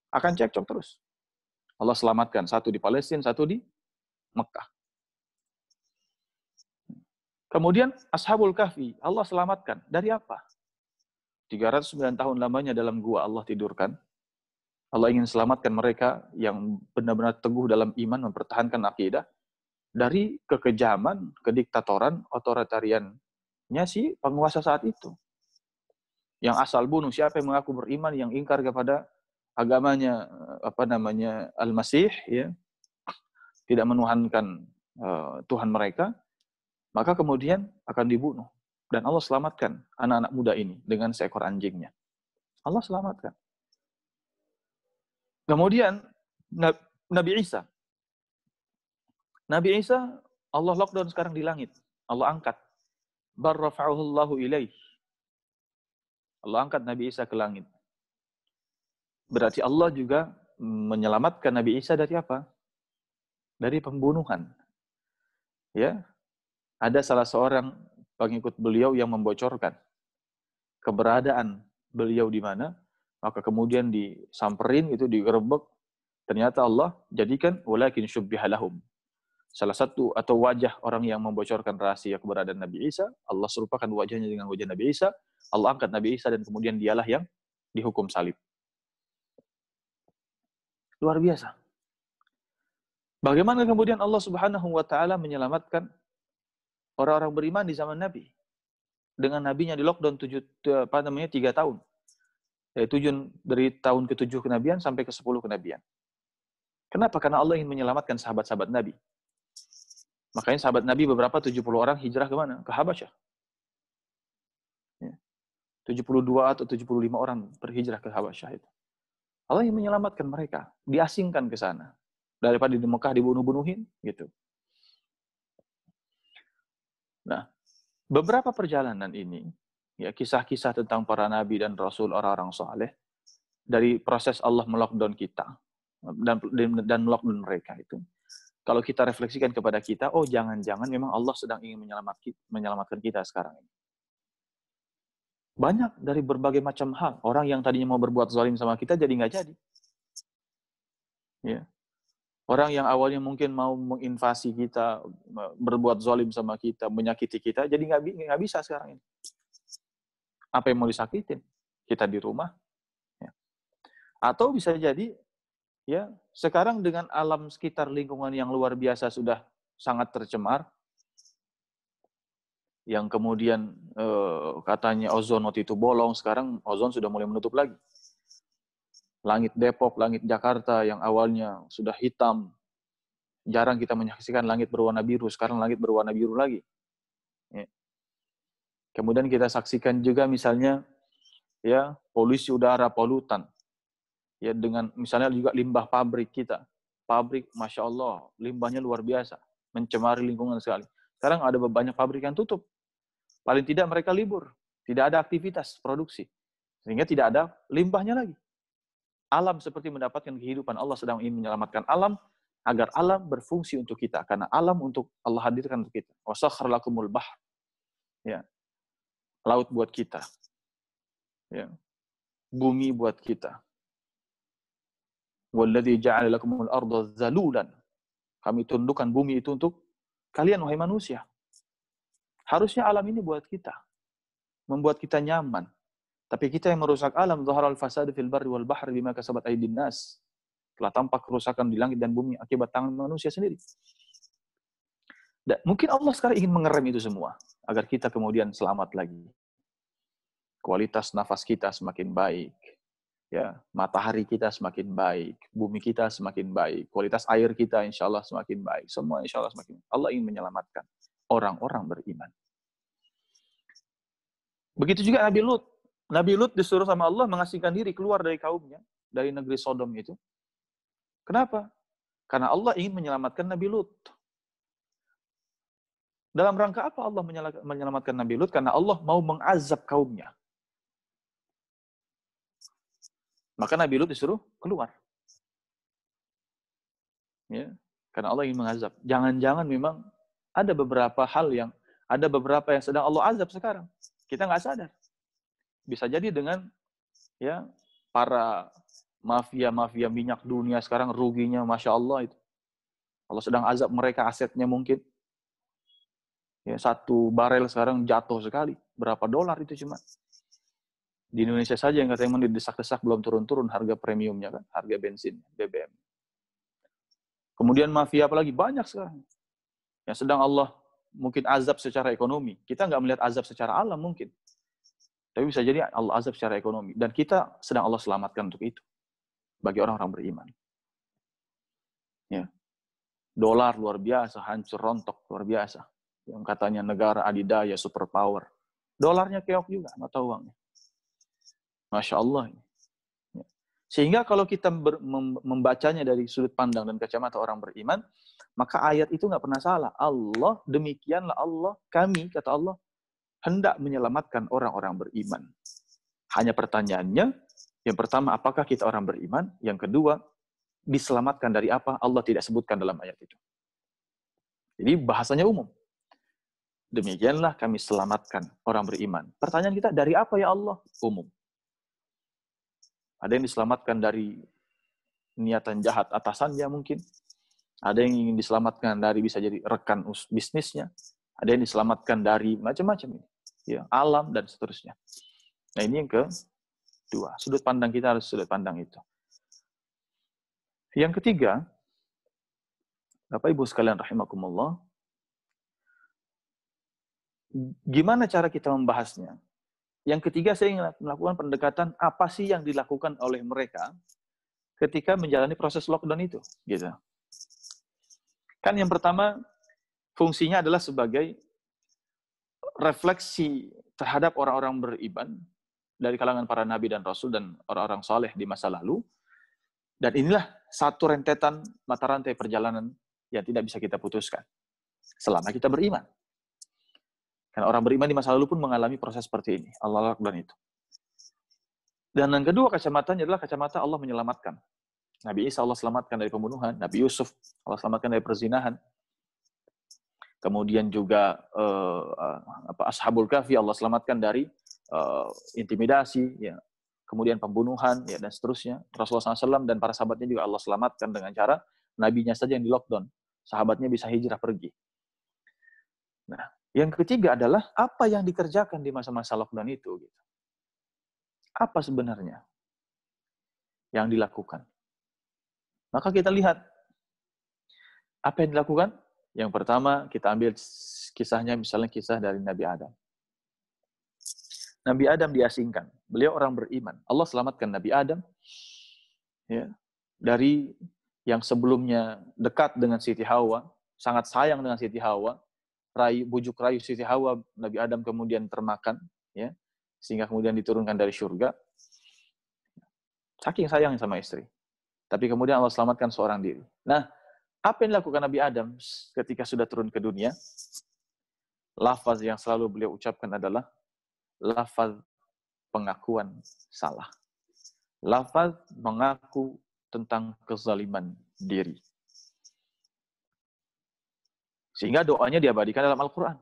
Akan cekcok terus. Allah selamatkan, satu di Palestina, satu di Mekah. Kemudian Ashabul Kahfi, Allah selamatkan. Dari apa? 309 tahun lamanya dalam gua Allah tidurkan. Allah ingin selamatkan mereka yang benar-benar teguh dalam iman, mempertahankan akidah, dari kekejaman, kediktatoran, otoritariannya si penguasa saat itu. Yang asal bunuh, siapa yang mengaku beriman, yang ingkar kepada agamanya, Al-Masih, ya, tidak menuhankan Tuhan mereka, maka kemudian akan dibunuh. Dan Allah selamatkan anak-anak muda ini dengan seekor anjingnya. Allah selamatkan. Kemudian Nabi Isa. Nabi Isa, Allah lockdown sekarang di langit. Allah angkat. Barrafa'uhullahu ilaih. Allah angkat Nabi Isa ke langit. Berarti Allah juga menyelamatkan Nabi Isa dari apa? Dari pembunuhan. Ya, ada salah seorang pengikut beliau yang membocorkan keberadaan beliau di mana, maka kemudian disamperin, itu digerebek. Ternyata Allah jadikan walakin syubbiha lahum. Salah satu atau wajah orang yang membocorkan rahasia keberadaan Nabi Isa, Allah serupakan wajahnya dengan wajah Nabi Isa. Allah angkat Nabi Isa dan kemudian dialah yang dihukum salib. Luar biasa. Bagaimana kemudian Allah Subhanahu wa taala menyelamatkan orang-orang beriman di zaman Nabi? Dengan nabinya di lockdown 3 tahun. Yaitu dari tahun ke-7 kenabian sampai ke-10 kenabian. Kenapa? Karena Allah ingin menyelamatkan sahabat-sahabat Nabi. Makanya sahabat Nabi beberapa 70 orang hijrah ke mana? Ke Habasyah. 72 atau 75 orang berhijrah ke Habasyah itu. Allah ingin menyelamatkan mereka, diasingkan ke sana. Daripada di Mekah dibunuh-bunuhin, gitu. Nah, beberapa perjalanan ini, ya, kisah-kisah tentang para nabi dan rasul, orang-orang saleh, dari proses Allah melockdown kita dan melockdown mereka itu. Kalau kita refleksikan kepada kita, oh jangan-jangan memang Allah sedang ingin menyelamatkan kita sekarang ini. Banyak dari berbagai macam hal. Orang yang tadinya mau berbuat zalim sama kita jadi nggak jadi. Ya. Orang yang awalnya mungkin mau menginvasi kita, berbuat zalim sama kita, menyakiti kita, jadi nggak bisa sekarang ini. Apa yang mau disakitin? Kita di rumah. Ya. Atau bisa jadi, ya, sekarang dengan alam sekitar lingkungan yang luar biasa sudah sangat tercemar, yang kemudian katanya ozon waktu itu bolong, sekarang ozon sudah mulai menutup lagi. Langit Depok, langit Jakarta yang awalnya sudah hitam, jarang kita menyaksikan langit berwarna biru, sekarang langit berwarna biru lagi. Ya. Kemudian kita saksikan juga misalnya, ya, polusi udara, polutan. Ya, dengan misalnya juga limbah pabrik kita. Pabrik, Masya Allah, limbahnya luar biasa, mencemari lingkungan sekali. Sekarang ada banyak pabrik yang tutup. Paling tidak mereka libur, tidak ada aktivitas produksi, sehingga tidak ada limbahnya lagi. Alam seperti mendapatkan kehidupan. Allah sedang ingin menyelamatkan alam, agar alam berfungsi untuk kita. Karena alam untuk Allah hadirkan untuk kita. Wasakhkhara lakumul bahr. Ya. Laut buat kita. Ya. Bumi buat kita. Walladzi ja'ala lakumul arda zalulan. Kami tundukkan bumi itu untuk kalian, wahai manusia. Harusnya alam ini buat kita. Membuat kita nyaman. Tapi kita yang merusak alam, zaharal fasadu fil barri wal bahri bima kasabat aydin nas. Telah tampak kerusakan di langit dan bumi akibat tangan manusia sendiri. Dan mungkin Allah sekarang ingin mengerem itu semua agar kita kemudian selamat lagi. Kualitas nafas kita semakin baik. Ya, matahari kita semakin baik, bumi kita semakin baik, kualitas air kita insya Allah semakin baik, semua insya Allah semakin baik. Allah ingin menyelamatkan orang-orang beriman. Begitu juga Nabi Lut. Nabi Lut disuruh sama Allah mengasingkan diri keluar dari kaumnya, dari negeri Sodom itu. Kenapa? Karena Allah ingin menyelamatkan Nabi Lut. Dalam rangka apa Allah menyelamatkan Nabi Lut? Karena Allah mau mengazab kaumnya. Maka Nabi Lut disuruh keluar. Ya, karena Allah ingin mengazab. Jangan-jangan memang ada beberapa yang sedang Allah azab sekarang. Kita nggak sadar. Bisa jadi dengan ya para mafia minyak dunia sekarang ruginya Masya Allah itu. Allah sedang azab mereka, asetnya mungkin. Ya, 1 barel sekarang jatuh sekali. Berapa dolar itu cuma. Di Indonesia saja yang katanya didesak-desak belum turun-turun harga premiumnya kan, harga bensin, BBM. Kemudian mafia apalagi banyak sekarang. Yang sedang Allah mungkin azab secara ekonomi. Kita nggak melihat azab secara alam mungkin. Tapi bisa jadi Allah azab secara ekonomi. Dan kita sedang Allah selamatkan untuk itu. Bagi orang-orang beriman. Ya. Dolar luar biasa, hancur rontok luar biasa. Yang katanya negara adidaya, superpower. Dolarnya keok juga, mata uangnya. Masya Allah. Sehingga kalau kita membacanya dari sudut pandang dan kacamata orang beriman, maka ayat itu nggak pernah salah. Allah, demikianlah Allah, kami, kata Allah, hendak menyelamatkan orang-orang beriman. Hanya pertanyaannya, yang pertama, apakah kita orang beriman? Yang kedua, diselamatkan dari apa? Allah tidak sebutkan dalam ayat itu. Jadi bahasanya umum. Demikianlah kami selamatkan orang beriman. Pertanyaan kita, dari apa ya Allah? Umum. Ada yang diselamatkan dari niatan jahat atasannya mungkin. Ada yang ingin diselamatkan dari bisa jadi rekan bisnisnya. Ada yang diselamatkan dari macam-macam. Ya, alam dan seterusnya. Nah ini yang kedua. Sudut pandang kita harus sudut pandang itu. Yang ketiga, Bapak Ibu sekalian rahimakumullah, gimana cara kita membahasnya? Yang ketiga, saya ingin melakukan pendekatan apa sih yang dilakukan oleh mereka ketika menjalani proses lockdown itu. Gitu. Kan yang pertama, fungsinya adalah sebagai refleksi terhadap orang-orang beriman dari kalangan para nabi dan rasul dan orang-orang soleh di masa lalu. Dan inilah satu rentetan mata rantai perjalanan yang tidak bisa kita putuskan selama kita beriman. Karena orang beriman di masa lalu pun mengalami proses seperti ini. Allah lockdown itu. Dan yang kedua kacamatanya adalah kacamata Allah menyelamatkan. Nabi Isa Allah selamatkan dari pembunuhan. Nabi Yusuf Allah selamatkan dari perzinahan. Kemudian juga Ashabul Kahfi Allah selamatkan dari intimidasi, ya. Kemudian pembunuhan, ya, dan seterusnya. Rasulullah SAW dan para sahabatnya juga Allah selamatkan dengan cara nabinya saja yang di lockdown. Sahabatnya bisa hijrah pergi. Nah, yang ketiga adalah apa yang dikerjakan di masa-masa lockdown itu. Gitu. Apa sebenarnya yang dilakukan? Maka kita lihat apa yang dilakukan. Yang pertama kita ambil kisahnya, misalnya kisah dari Nabi Adam. Nabi Adam diasingkan. Beliau orang beriman. Allah selamatkan Nabi Adam ya, dari yang sebelumnya dekat dengan Siti Hawa, sangat sayang dengan Siti Hawa, bujuk rayu Siti Hawa, Nabi Adam kemudian termakan, ya, sehingga kemudian diturunkan dari surga. Saking sayangnya sama istri. Tapi kemudian Allah selamatkan seorang diri. Nah, apa yang dilakukan Nabi Adam ketika sudah turun ke dunia? Lafaz yang selalu beliau ucapkan adalah lafaz pengakuan salah. Lafaz mengaku tentang kezaliman diri. Sehingga doanya diabadikan dalam Al-Quran.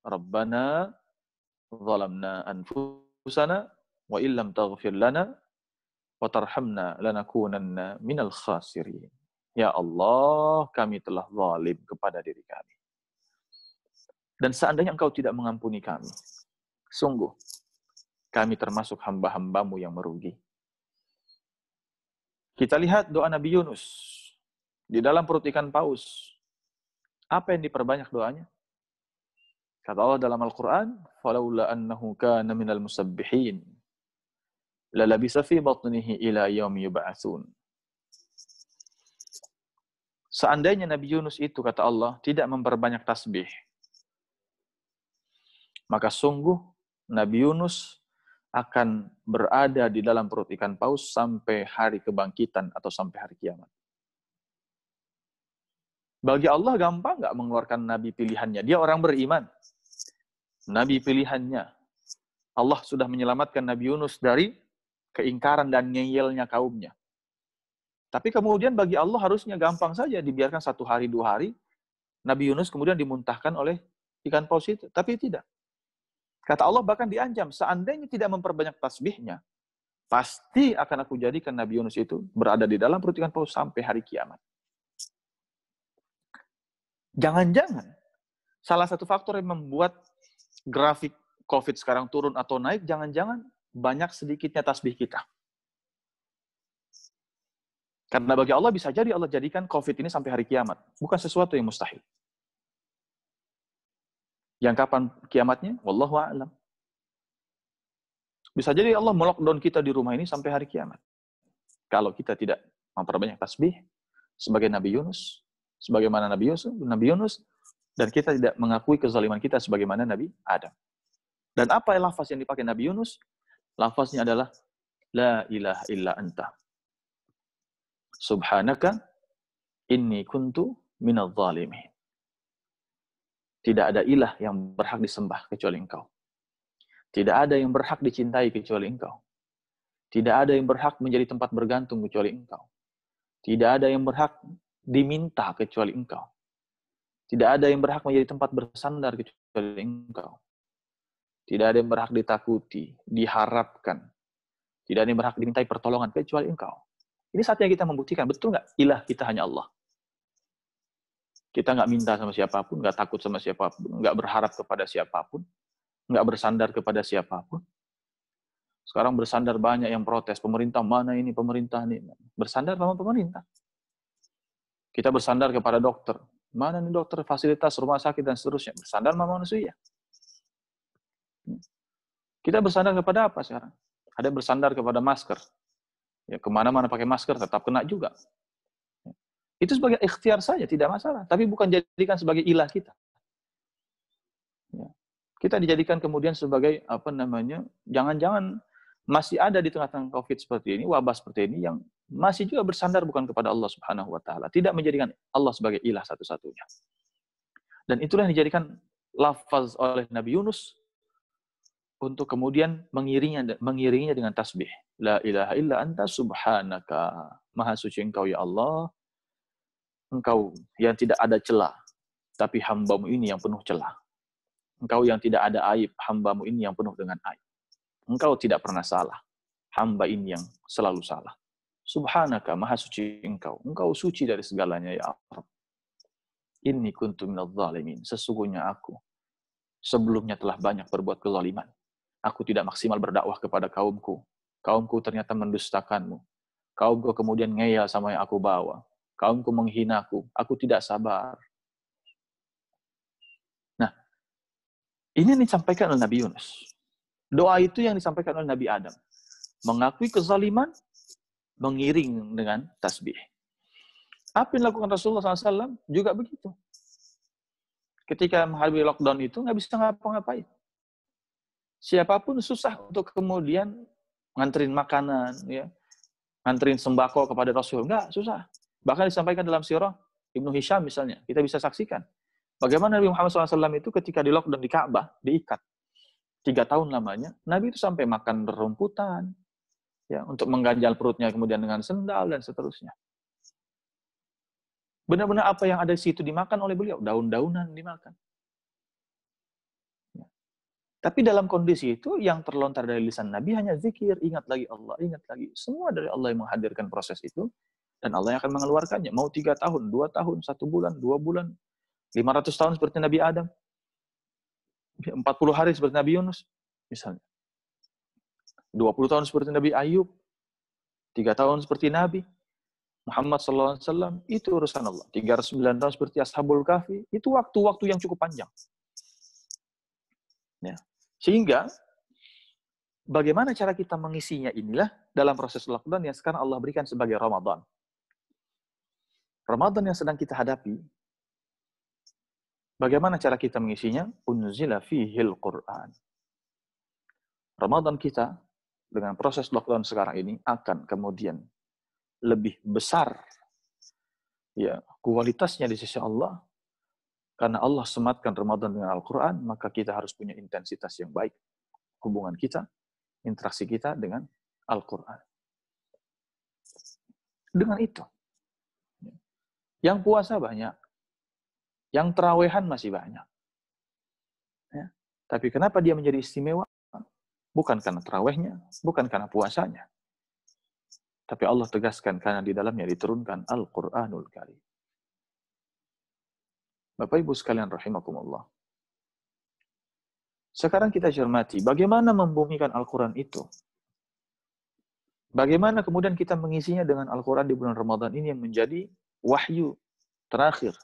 Rabbana zalamna anfusana wa illam taghfir lana wa tarhamna lanakunanna minal khasirin. Ya Allah, kami telah zalim kepada diri kami. Dan seandainya Engkau tidak mengampuni kami, sungguh kami termasuk hamba-hambamu yang merugi. Kita lihat doa Nabi Yunus. Di dalam perut ikan paus. Apa yang diperbanyak doanya? Kata Allah dalam Al-Quran, فَلَوْلَا أَنَّهُ كَانَ مِنَ الْمُسَبِّحِينَ lalabisa fi batnihi ila yaumi yub'atsun. Seandainya Nabi Yunus itu, kata Allah, tidak memperbanyak tasbih, maka sungguh Nabi Yunus akan berada di dalam perut ikan paus sampai hari kebangkitan atau sampai hari kiamat. Bagi Allah gampang nggak mengeluarkan Nabi pilihannya? Dia orang beriman. Nabi pilihannya. Allah sudah menyelamatkan Nabi Yunus dari keingkaran dan ngeyelnya kaumnya. Tapi kemudian bagi Allah harusnya gampang saja dibiarkan 1 hari 2 hari, Nabi Yunus kemudian dimuntahkan oleh ikan paus itu. Tapi tidak. Kata Allah bahkan diancam, seandainya tidak memperbanyak tasbihnya, pasti akan aku jadikan Nabi Yunus itu berada di dalam perut ikan paus sampai hari kiamat. Jangan-jangan salah satu faktor yang membuat grafik COVID sekarang turun atau naik, jangan-jangan banyak sedikitnya tasbih kita. Karena bagi Allah bisa jadi Allah jadikan COVID ini sampai hari kiamat. Bukan sesuatu yang mustahil. Yang kapan kiamatnya? Wallahu a'lam. Bisa jadi Allah melockdown kita di rumah ini sampai hari kiamat. Kalau kita tidak memperbanyak tasbih, sebagai Nabi Yunus, sebagaimana Nabi Yunus, dan kita tidak mengakui kezaliman kita sebagaimana Nabi Adam. Dan apa lafaz yang dipakai Nabi Yunus? Lafaznya adalah La ilaha illa anta. Subhanaka inni kuntu minadh dhalimin. Tidak ada ilah yang berhak disembah kecuali Engkau. Tidak ada yang berhak dicintai kecuali Engkau. Tidak ada yang berhak menjadi tempat bergantung kecuali Engkau. Tidak ada yang berhak diminta kecuali Engkau. Tidak ada yang berhak menjadi tempat bersandar kecuali Engkau. Tidak ada yang berhak ditakuti, diharapkan. Tidak ada yang berhak dimintai pertolongan kecuali Engkau. Ini saatnya kita membuktikan, betul nggak? Ilah kita hanya Allah. Kita nggak minta sama siapapun, nggak takut sama siapapun, nggak berharap kepada siapapun, nggak bersandar kepada siapapun. Sekarang bersandar banyak yang protes, pemerintah mana ini, pemerintah ini. Bersandar sama pemerintah. Kita bersandar kepada dokter. Mana nih dokter, fasilitas, rumah sakit, dan seterusnya. Bersandar sama manusia. Kita bersandar kepada apa sekarang? Ada bersandar kepada masker. Ya, kemana-mana pakai masker, tetap kena juga. Itu sebagai ikhtiar saja, tidak masalah. Tapi bukan jadikan sebagai ilah kita. Ya. Kita dijadikan kemudian sebagai, jangan-jangan masih ada di tengah-tengah COVID seperti ini, wabah seperti ini, yang masih juga bersandar bukan kepada Allah Subhanahu wa Ta'ala. Tidak menjadikan Allah sebagai ilah satu-satunya. Dan itulah yang dijadikan lafaz oleh Nabi Yunus untuk kemudian mengiringinya dengan tasbih. La ilaha illa anta subhanaka. Maha suci Engkau ya Allah. Engkau yang tidak ada celah, tapi hamba-Mu ini yang penuh celah. Engkau yang tidak ada aib, hamba-Mu ini yang penuh dengan aib. Engkau tidak pernah salah, hamba ini yang selalu salah. Subhanaka, maha suci Engkau. Engkau suci dari segalanya ya Allah. Inni kuntu minadh dhalimin. Sesungguhnya aku sebelumnya telah banyak berbuat kezaliman. Aku tidak maksimal berdakwah kepada kaumku. Kaumku ternyata mendustakanmu. Kaumku kemudian ngeyel sama yang aku bawa. Kaumku menghinaku. Aku tidak sabar. Nah, ini yang disampaikan oleh Nabi Yunus. Doa itu yang disampaikan oleh Nabi Adam. Mengakui kezaliman, mengiring dengan tasbih. Apa yang dilakukan Rasulullah SAW juga begitu. Ketika menghadapi lockdown itu, nggak bisa ngapa-ngapain. Siapapun susah untuk kemudian nganterin makanan, ya, nganterin sembako kepada Rasul. Nggak, susah. Bahkan disampaikan dalam sirah Ibnu Hisham misalnya. Kita bisa saksikan. Bagaimana Nabi Muhammad SAW itu ketika di lockdown di Ka'bah, diikat. 3 tahun lamanya, Nabi itu sampai makan rerumputan, ya, untuk mengganjal perutnya kemudian dengan sendal dan seterusnya. Benar-benar apa yang ada di situ dimakan oleh beliau, daun-daunan dimakan. Ya. Tapi dalam kondisi itu yang terlontar dari lisan Nabi hanya zikir, ingat lagi Allah, ingat lagi. Semua dari Allah yang menghadirkan proses itu, dan Allah yang akan mengeluarkannya. Mau 3 tahun, 2 tahun, 1 bulan, 2 bulan, 500 tahun seperti Nabi Adam, 40 hari seperti Nabi Yunus, misalnya. 20 tahun seperti Nabi Ayub, 3 tahun seperti Nabi Muhammad SAW, itu urusan Allah. 309 tahun seperti Ashabul Kahfi, itu waktu-waktu yang cukup panjang. Ya. Sehingga, bagaimana cara kita mengisinya inilah dalam proses lockdown yang sekarang Allah berikan sebagai Ramadan. Ramadan yang sedang kita hadapi, bagaimana cara kita mengisinya? Unzila fihil Qur'an. Ramadan kita dengan proses lockdown sekarang ini akan kemudian lebih besar ya kualitasnya di sisi Allah, karena Allah sematkan Ramadan dengan Al-Quran, maka kita harus punya intensitas yang baik hubungan kita, interaksi kita dengan Al-Quran. Dengan itu, yang puasa banyak, yang terawehan masih banyak. Ya. Tapi kenapa dia menjadi istimewa? Bukan karena terawihnya, bukan karena puasanya. Tapi Allah tegaskan karena di dalamnya diturunkan Al-Quranul Karim. Bapak Ibu sekalian rahimakumullah. Sekarang kita cermati bagaimana membumikan Al-Quran itu. Bagaimana kemudian kita mengisinya dengan Al-Quran di bulan Ramadan ini yang menjadi wahyu terakhir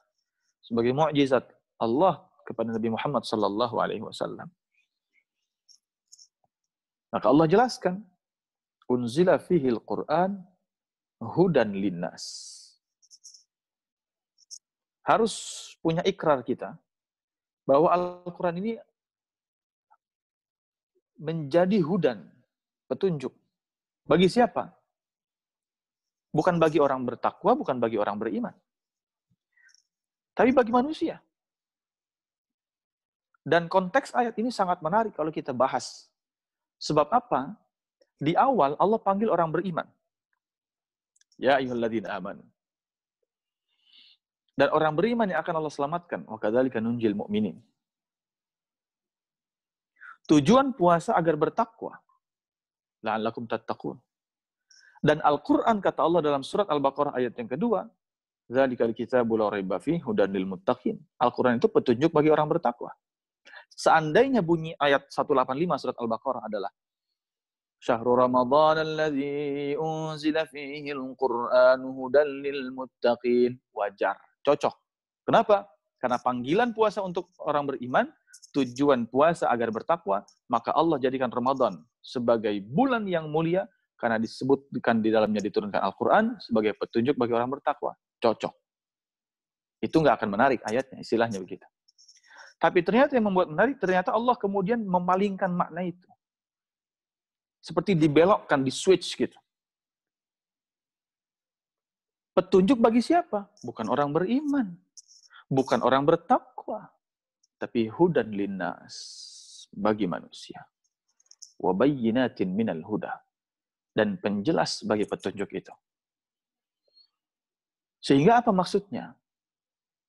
sebagai mukjizat Allah kepada Nabi Muhammad sallallahu alaihi wasallam. Maka Allah jelaskan, unzila fihil Qur'an hudan linnas. Harus punya ikrar kita bahwa Al-Quran ini menjadi hudan, petunjuk. Bagi siapa? Bukan bagi orang bertakwa, bukan bagi orang beriman. Tapi bagi manusia. Dan konteks ayat ini sangat menarik kalau kita bahas. Sebab apa? Di awal Allah panggil orang beriman. Ya ayyuhalladzina amanu. Dan orang beriman yang akan Allah selamatkan. Wa kadzalika nunjil mu'minin. Tujuan puasa agar bertakwa. La'allakum tattaqun. Dan Al-Quran kata Allah dalam surat Al-Baqarah ayat yang kedua, Dzalikal kitabu la raiba fihi hudan lil muttaqin. Al-Quran itu petunjuk bagi orang bertakwa. Seandainya bunyi ayat 185 surat Al-Baqarah adalah Syahrul Ramadan alladzi unzila fihi al-Qur'an hudan lil muttaqin. Wajar, cocok. Kenapa? Karena panggilan puasa untuk orang beriman, tujuan puasa agar bertakwa, maka Allah jadikan Ramadan sebagai bulan yang mulia karena disebutkan di dalamnya diturunkan Al-Quran sebagai petunjuk bagi orang bertakwa. Cocok. Itu nggak akan menarik ayatnya, istilahnya begitu. Tapi ternyata yang membuat menarik, ternyata Allah kemudian memalingkan makna itu. Seperti dibelokkan, di switch gitu. Petunjuk bagi siapa? Bukan orang beriman. Bukan orang bertakwa. Tapi hudan linnas. Bagi manusia. Wa bayyinatin minal huda. Dan penjelas bagi petunjuk itu. Sehingga apa maksudnya?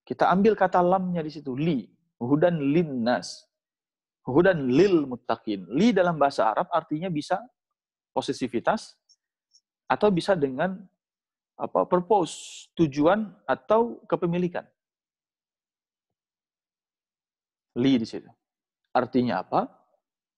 Kita ambil kata lamnya di situ. Li. Hudan linnas. Hudan lil muttaqin. Li dalam bahasa Arab artinya bisa posesivitas atau bisa dengan purpose, tujuan atau kepemilikan. Li di situ. Artinya apa?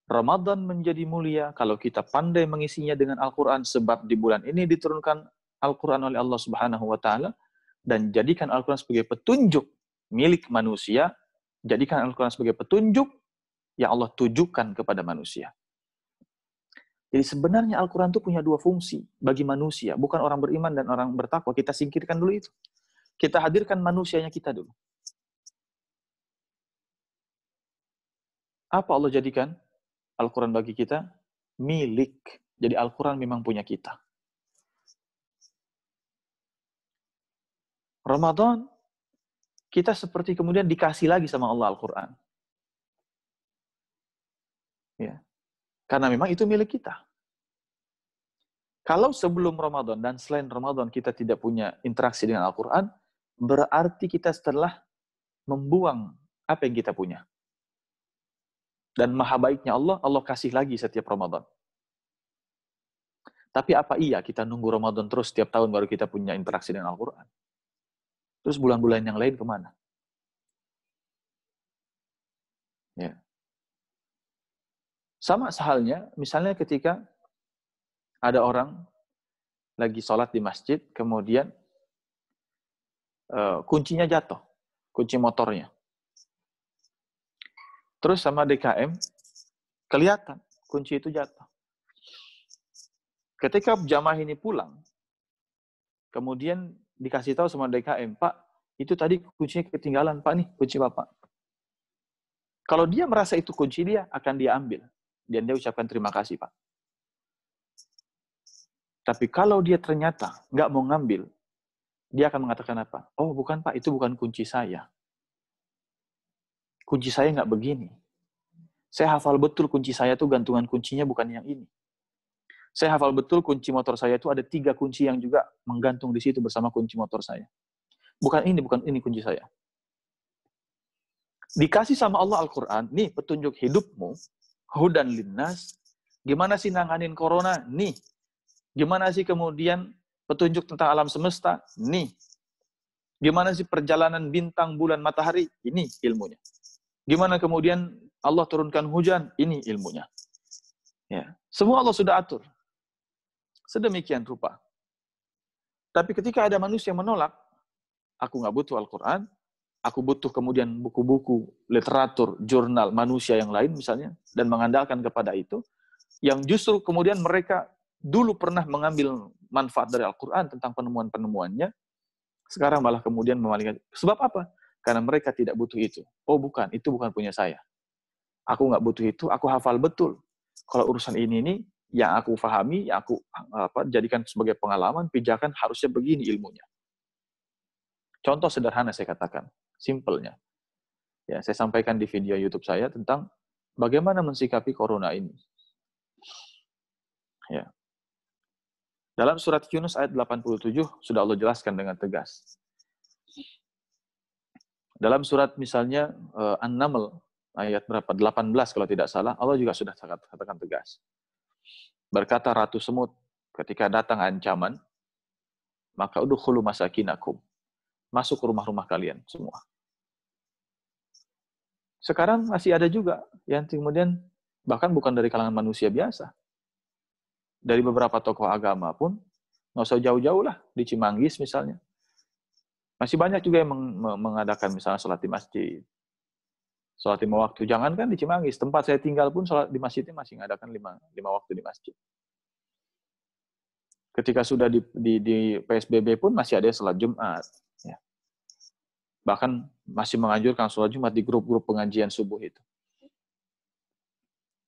Ramadan menjadi mulia kalau kita pandai mengisinya dengan Al-Quran, sebab di bulan ini diturunkan Al-Quran oleh Allah Subhanahu wa Ta'ala, dan jadikan Al-Quran sebagai petunjuk milik manusia, jadikan Al-Quran sebagai petunjuk yang Allah tujukan kepada manusia. Jadi sebenarnya Al-Quran itu punya dua fungsi bagi manusia, bukan orang beriman dan orang bertakwa. Kita singkirkan dulu itu. Kita hadirkan manusianya kita dulu. Apa Allah jadikan Al-Quran bagi kita? Milik. Jadi Al-Quran memang punya kita. Ramadan, kita seperti kemudian dikasih lagi sama Allah Al-Quran. Ya. Karena memang itu milik kita. Kalau sebelum Ramadan dan selain Ramadan kita tidak punya interaksi dengan Al-Quran, berarti kita setelah membuang apa yang kita punya. Dan maha baiknya Allah, Allah kasih lagi setiap Ramadan. Tapi apa iya kita nunggu Ramadan terus setiap tahun baru kita punya interaksi dengan Al-Quran? Terus bulan-bulan yang lain kemana? Ya. Sama sehalnya, misalnya ketika ada orang lagi sholat di masjid, kemudian kuncinya jatuh, kunci motornya. Terus sama DKM, kelihatan kunci itu jatuh. Ketika jamaah ini pulang, kemudian dikasih tahu sama DKM, Pak, itu tadi kuncinya ketinggalan, Pak, nih kunci Bapak. Kalau dia merasa itu kunci dia, akan dia ambil. Dan dia ucapkan terima kasih, Pak. Tapi kalau dia ternyata nggak mau ngambil, dia akan mengatakan apa? Oh, bukan, Pak, itu bukan kunci saya. Kunci saya nggak begini. Saya hafal betul kunci saya tuh gantungan kuncinya bukan yang ini. Saya hafal betul kunci motor saya itu ada 3 kunci yang juga menggantung di situ bersama kunci motor saya. Bukan ini kunci saya. Dikasih sama Allah Al-Quran, nih petunjuk hidupmu, hudan linnas, gimana sih nanganin corona? Nih. Gimana sih kemudian petunjuk tentang alam semesta? Nih. Gimana sih perjalanan bintang, bulan, matahari? Ini ilmunya. Gimana kemudian Allah turunkan hujan? Ini ilmunya. Ya. Semua Allah sudah atur. Sedemikian rupa. Tapi ketika ada manusia menolak, aku nggak butuh Al-Quran, aku butuh kemudian buku-buku, literatur, jurnal, manusia yang lain misalnya, dan mengandalkan kepada itu, yang justru kemudian mereka dulu pernah mengambil manfaat dari Al-Quran tentang penemuan-penemuannya, sekarang malah kemudian memalingkan. Sebab apa? Karena mereka tidak butuh itu. Oh bukan, itu bukan punya saya. Aku nggak butuh itu, aku hafal betul. Kalau urusan ini yang aku pahami, yang aku jadikan sebagai pengalaman, pijakan harusnya begini ilmunya. Contoh sederhana saya katakan, simpelnya. Ya, saya sampaikan di video YouTube saya tentang bagaimana mensikapi corona ini. Ya. Dalam surat Yunus ayat 87 sudah Allah jelaskan dengan tegas. Dalam surat misalnya An-Naml ayat berapa? 18 kalau tidak salah, Allah juga sudah katakan tegas. Berkata Ratu Semut, ketika datang ancaman, maka udkhulu masakinakum. Masuk ke rumah-rumah kalian semua. Sekarang masih ada juga yang kemudian bahkan bukan dari kalangan manusia biasa. Dari beberapa tokoh agama pun, nggak usah jauh-jauh lah, di Cimanggis misalnya. Masih banyak juga yang mengadakan misalnya sholat di masjid. Sholat 5 waktu. Jangankan di Cimanggis, tempat saya tinggal pun sholat di masjidnya masih mengadakan 5 waktu di masjid. Ketika sudah di PSBB pun masih ada sholat Jumat. Ya. Bahkan masih menganjurkan sholat Jumat di grup-grup pengajian subuh itu.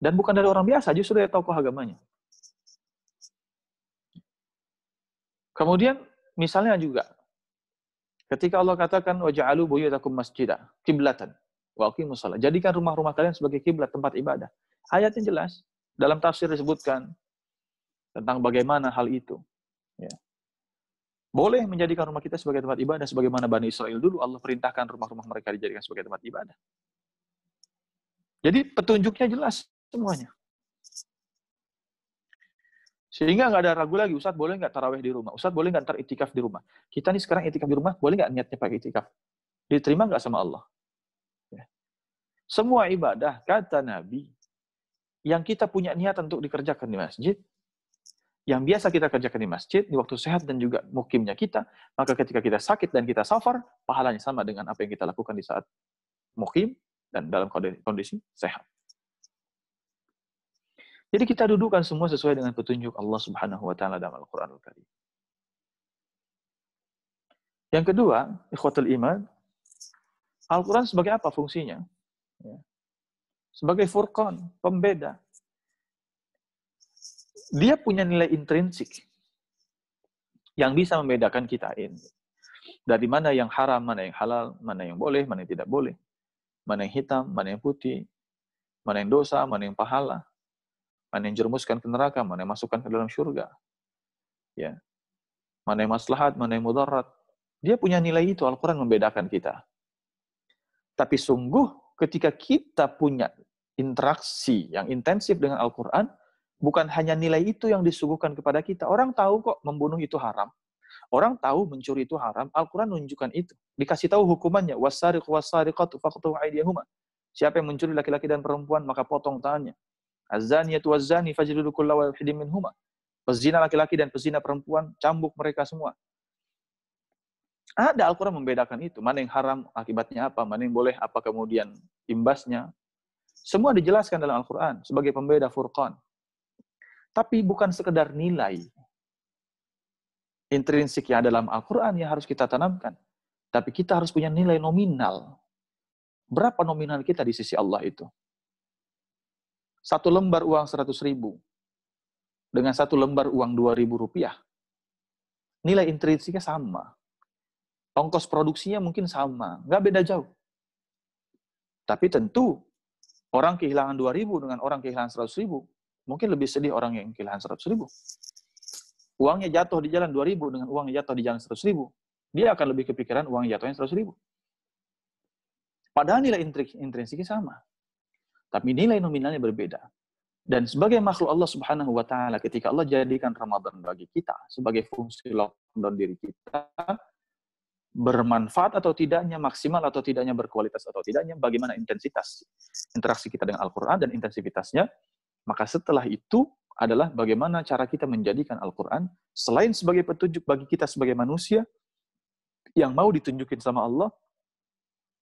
Dan bukan dari orang biasa, justru dari tokoh agamanya. Kemudian, misalnya juga, ketika Allah katakan, وَجَعَلُوا بُيُوتَكُمْ مَسْجِدًا قِبْلَةً وَأَقِيمُوا الصَّلَاةَ. Jadikan rumah-rumah kalian sebagai kiblat tempat ibadah. Ayatnya jelas. Dalam tafsir disebutkan tentang bagaimana hal itu. Ya. Boleh menjadikan rumah kita sebagai tempat ibadah, sebagaimana Bani Israel dulu, Allah perintahkan rumah-rumah mereka dijadikan sebagai tempat ibadah. Jadi petunjuknya jelas semuanya. Sehingga nggak ada ragu lagi, Ustadz boleh nggak tarawih di rumah? Ustadz boleh nggak ntar itikaf di rumah? Kita nih sekarang itikaf di rumah, boleh nggak niatnya pakai itikaf? Diterima nggak sama Allah? Ya. Semua ibadah, kata Nabi, yang kita punya niat untuk dikerjakan di masjid, yang biasa kita kerjakan di masjid, di waktu sehat dan juga mukimnya kita, maka ketika kita sakit dan kita safar, pahalanya sama dengan apa yang kita lakukan di saat mukim dan dalam kondisi sehat. Jadi kita dudukkan semua sesuai dengan petunjuk Allah Subhanahu wa taala dalam Al-Qur'anul Karim. Yang kedua, ikhwatul iman, Al-Qur'an sebagai apa fungsinya? Ya. Sebagai furqan, pembeda. Dia punya nilai intrinsik yang bisa membedakan kita ini. Dari mana yang haram, mana yang halal, mana yang boleh, mana yang tidak boleh. Mana yang hitam, mana yang putih. Mana yang dosa, mana yang pahala. Mana yang jerumuskan ke neraka, mana yang masukkan ke dalam syurga. Ya. Mana yang maslahat, mana yang mudarat. Dia punya nilai itu, Al-Quran membedakan kita. Tapi sungguh ketika kita punya interaksi yang intensif dengan Al-Quran, bukan hanya nilai itu yang disuguhkan kepada kita. Orang tahu kok membunuh itu haram. Orang tahu mencuri itu haram. Al-Quran menunjukkan itu. Dikasih tahu hukumannya. Wassariqu wassariqatu faqtu aydiyahuma. Siapa yang mencuri laki-laki dan perempuan, maka potong tangannya. Az-zaniyatu waz-zani fajlidu kulla wahidin minhuma. Pezina laki-laki dan pezina perempuan, cambuk mereka semua. Ada Al-Quran membedakan itu. Mana yang haram, akibatnya apa. Mana yang boleh, apa kemudian imbasnya. Semua dijelaskan dalam Al-Quran sebagai pembeda furqan. Tapi bukan sekedar nilai intrinsik yang ada dalam Al-Quran yang harus kita tanamkan. Tapi kita harus punya nilai nominal. Berapa nominal kita di sisi Allah itu? Satu lembar uang 100.000 dengan satu lembar uang 2.000 rupiah. Nilai intrinsiknya sama. Ongkos produksinya mungkin sama. Nggak beda jauh. Tapi tentu, orang kehilangan 2.000 dengan orang kehilangan 100.000, mungkin lebih sedih orang yang kehilangan 100.000. Uangnya jatuh di jalan 2.000 dengan uangnya jatuh di jalan 100.000. Dia akan lebih kepikiran uang jatuhnya 100.000. Padahal nilai intrinsiknya sama. Tapi nilai nominalnya berbeda. Dan sebagai makhluk Allah Subhanahu wa Ta'ala, ketika Allah jadikan Ramadan bagi kita sebagai fungsi lockdown diri kita, bermanfaat atau tidaknya, maksimal atau tidaknya, berkualitas atau tidaknya, bagaimana intensitas interaksi kita dengan Al-Quran dan intensitasnya, maka setelah itu adalah bagaimana cara kita menjadikan Al-Quran selain sebagai petunjuk bagi kita sebagai manusia yang mau ditunjukin sama Allah,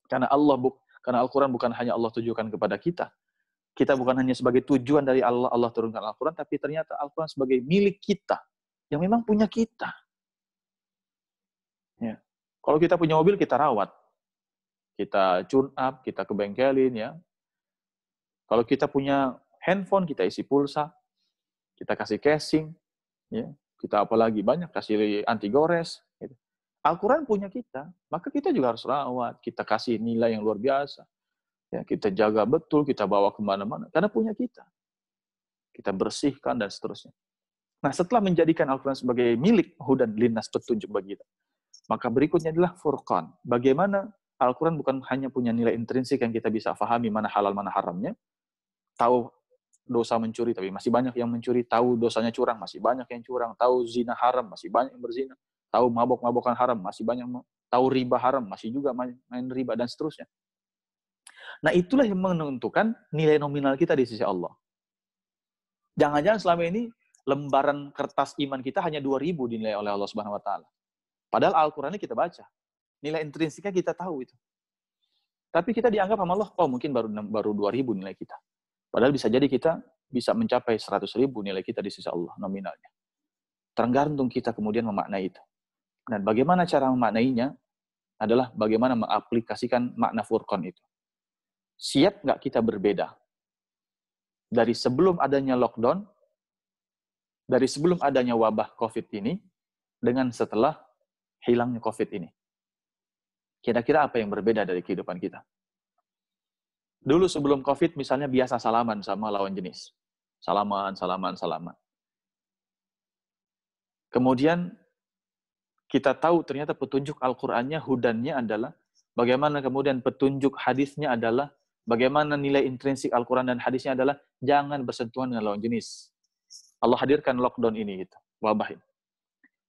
karena Al-Quran bukan hanya Allah tujukan kepada kita. Kita bukan hanya sebagai tujuan dari Allah turunkan Al-Quran, tapi ternyata Al-Quran sebagai milik kita, yang memang punya kita. Ya. Kalau kita punya mobil, kita rawat. Kita tune up, kita kebengkelin. Ya. Kalau kita punya handphone, kita isi pulsa, kita kasih casing, ya. Kita apalagi banyak, kasih anti gores. Gitu. Al-Quran punya kita, maka kita juga harus rawat, kita kasih nilai yang luar biasa. Ya, kita jaga betul, kita bawa kemana-mana, karena punya kita. Kita bersihkan dan seterusnya. Nah, setelah menjadikan Al-Quran sebagai milik hudan linnas petunjuk bagi kita, maka berikutnya adalah Furqan. Bagaimana Al-Quran bukan hanya punya nilai intrinsik yang kita bisa pahami mana halal, mana haramnya, tahu dosa mencuri, tapi masih banyak yang mencuri, tahu dosanya curang, masih banyak yang curang, tahu zina haram, masih banyak yang berzina, tahu mabok-mabokan haram, masih banyak, tahu riba haram, masih juga main riba, dan seterusnya. Nah, itulah yang menentukan nilai nominal kita di sisi Allah. Jangan-jangan selama ini lembaran kertas iman kita hanya 2.000 dinilai oleh Allah Subhanahu wa Ta'ala. Padahal Al-Qur'annya kita baca. Nilai intrinsiknya kita tahu itu. Tapi kita dianggap sama Allah, oh mungkin baru 2.000 nilai kita. Padahal bisa jadi kita bisa mencapai 100.000 nilai kita di sisi Allah nominalnya. Tergantung kita kemudian memaknai itu. Dan bagaimana cara memaknainya adalah bagaimana mengaplikasikan makna Furqan itu. Siap nggak kita berbeda? Dari sebelum adanya lockdown, dari sebelum adanya wabah COVID ini, dengan setelah hilangnya COVID ini. Kira-kira apa yang berbeda dari kehidupan kita? Dulu sebelum COVID, misalnya biasa salaman sama lawan jenis. Salaman. Kemudian, kita tahu ternyata petunjuk Al-Qur'annya, hudannya adalah, bagaimana kemudian petunjuk hadisnya adalah, bagaimana nilai intrinsik Al-Quran dan hadisnya adalah jangan bersentuhan dengan lawan jenis. Allah hadirkan lockdown ini, gitu, wabah ini.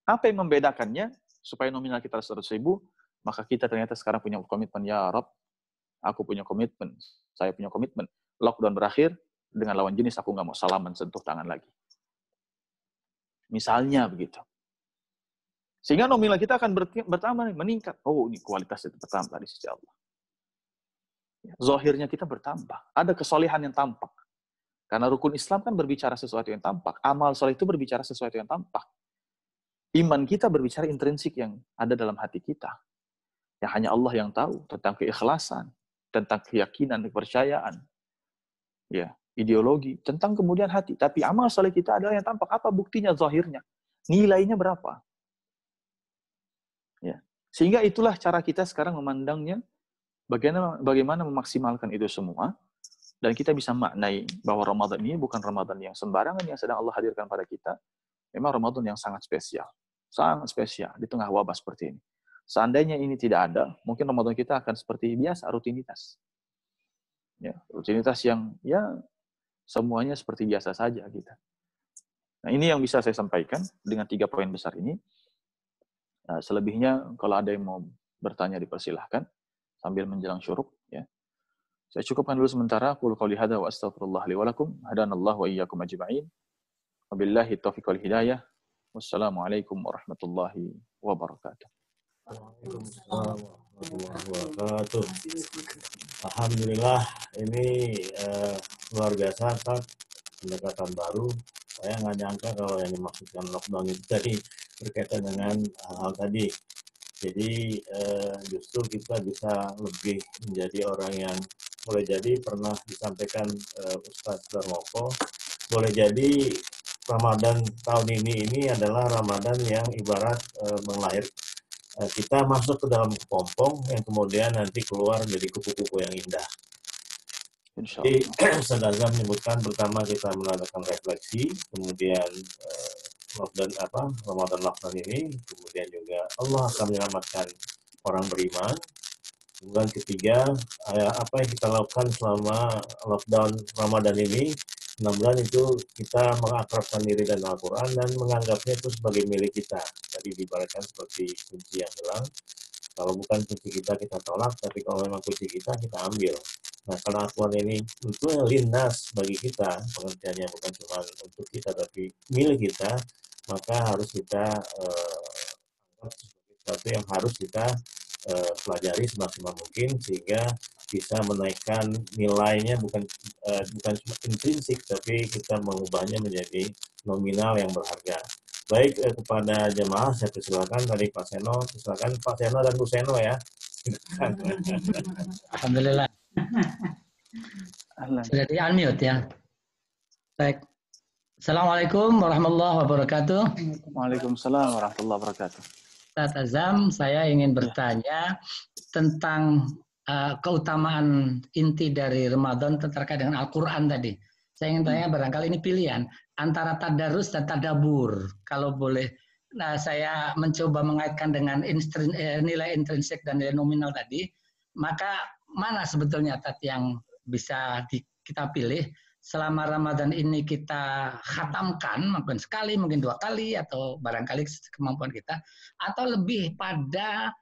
Apa yang membedakannya? Supaya nominal kita 100.000, maka kita ternyata sekarang punya komitmen, ya Rob, aku punya komitmen, saya punya komitmen. Lockdown berakhir, dengan lawan jenis aku nggak mau salaman, sentuh tangan lagi. Misalnya begitu. Sehingga nominal kita akan bertambah, meningkat. Oh, ini kualitasnya bertambah di sisi Allah. Zahirnya kita bertambah. Ada kesolehan yang tampak. Karena rukun Islam kan berbicara sesuatu yang tampak. Amal soleh itu berbicara sesuatu yang tampak. Iman kita berbicara intrinsik yang ada dalam hati kita. Yang hanya Allah yang tahu. Tentang keikhlasan. Tentang keyakinan, kepercayaan. Ya, ideologi. Tentang kemudian hati. Tapi amal soleh kita adalah yang tampak. Apa buktinya, zahirnya? Nilainya berapa? Ya. Sehingga itulah cara kita sekarang memandangnya. Bagaimana memaksimalkan itu semua, dan kita bisa maknai bahwa Ramadan ini bukan Ramadan yang sembarangan yang sedang Allah hadirkan pada kita. Memang Ramadan yang sangat spesial di tengah wabah seperti ini. Seandainya ini tidak ada, mungkin Ramadan kita akan seperti biasa, rutinitas. Ya, rutinitas yang ya semuanya seperti biasa saja kita. Nah, ini yang bisa saya sampaikan dengan 3 poin besar ini. Nah, selebihnya kalau ada yang mau bertanya dipersilahkan. Sambil menjelang syuruk, ya. Saya cukupkan dulu sementara. Qul qouli hadza wa astaghfirullah li wa lakum. Hadanallahu wa iyyakum ajma'in. Wabillahi taufiq wal hidayah. Wassalamualaikum warahmatullahi wabarakatuh. Waalaikumsalam warahmatullahi wabarakatuh. Alhamdulillah, ini luar biasa, Ustaz. Pendekatan baru Saya nggak nyangka kalau yang dimaksudkan lockdown itu tadi berkaitan dengan hal-hal tadi. Jadi justru kita bisa lebih menjadi orang yang boleh jadi pernah disampaikan Ustadz Darmoko, boleh jadi Ramadan tahun ini adalah Ramadan yang ibarat kita masuk ke dalam kepompong yang kemudian nanti keluar menjadi kupu-kupu yang indah. Jadi Sadazam menyebutkan pertama kita melakukan refleksi, kemudian Ramadan lockdown ini, kemudian juga Allah akan menyelamatkan orang beriman. Kemudian ketiga, apa yang kita lakukan selama lockdown Ramadan ini, mudah-mudahan itu kita mengakrabkan diri dengan Al-Quran dan menganggapnya itu sebagai milik kita. Tadi diibaratkan seperti kunci yang hilang. Kalau bukan kunci kita tolak, tapi kalau memang kunci kita ambil. Nah, karena Al-Quran ini untuk linnas bagi kita, pengertiannya bukan cuma untuk kita, tapi milik kita, maka harus kita anggap sebagai sesuatu yang harus kita pelajari semaksimal mungkin sehingga bisa menaikkan nilainya bukan cuma intrinsik, tapi kita mengubahnya menjadi nominal yang berharga. Baik, kepada jemaah saya persilakan dari Pak Seno, silakan Pak Seno dan Bu Seno ya. Alhamdulillah. Sudah di unmute ya. Baik. Assalamualaikum warahmatullahi wabarakatuh. Waalaikumsalam warahmatullahi wabarakatuh. Ustaz Azam, saya ingin bertanya tentang keutamaan inti dari Ramadan terkait dengan Al-Quran tadi. Saya ingin tanya, barangkali ini pilihan antara tadarus dan tadabur. Kalau boleh, saya mencoba mengaitkan dengan nilai intrinsik dan nilai nominal tadi, maka mana sebetulnya yang bisa kita pilih selama Ramadan ini kita khatamkan, mungkin sekali, mungkin 2 kali, atau barangkali kemampuan kita, atau lebih pada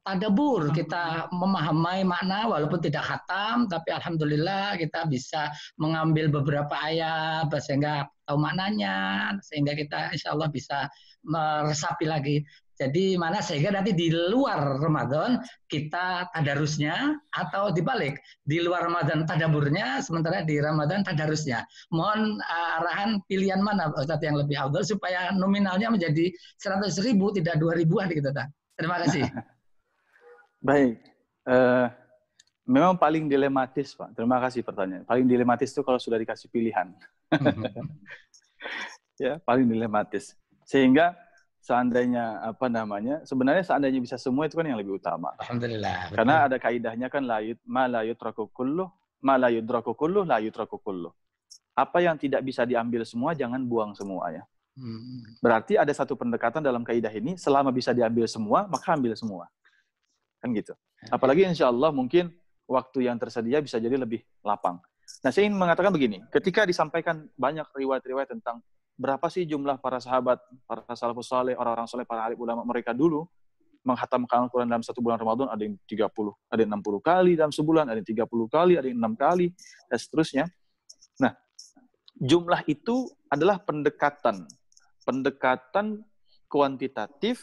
tadabur, kita memahami makna walaupun tidak khatam, tapi alhamdulillah kita bisa mengambil beberapa ayat sehingga tahu maknanya, sehingga kita insya Allah bisa meresapi lagi. Jadi mana sehingga nanti di luar Ramadan kita tadarusnya, atau dibalik, di luar Ramadan tadaburnya, sementara di Ramadan tadarusnya. Mohon arahan pilihan mana Ustaz yang lebih afdal supaya nominalnya menjadi 100.000 tidak 2.000-an gitu, Ustaz. Terima kasih. Baik. Memang paling dilematis, Pak. Terima kasih pertanyaan. Paling dilematis itu kalau sudah dikasih pilihan. Ya, paling dilematis. Sehingga seandainya sebenarnya seandainya bisa semua itu kan yang lebih utama. Alhamdulillah. Betul. Karena ada kaidahnya kan ma la yudraku kulluh la yudraku kulluh. Apa yang tidak bisa diambil semua jangan buang semua ya. Berarti ada satu pendekatan dalam kaidah ini, selama bisa diambil semua maka ambil semua. Kan gitu. Apalagi insya Allah mungkin waktu yang tersedia bisa jadi lebih lapang. Nah, saya ingin mengatakan begini, ketika disampaikan banyak riwayat-riwayat tentang berapa sih jumlah para sahabat, para salafus saleh, orang-orang saleh, para alim ulama mereka dulu menghatamkan Al-Quran dalam 1 bulan Ramadan, ada yang 30, ada yang 60 kali dalam sebulan, ada yang 30 kali, ada yang 6 kali, dan seterusnya. Nah, jumlah itu adalah pendekatan kuantitatif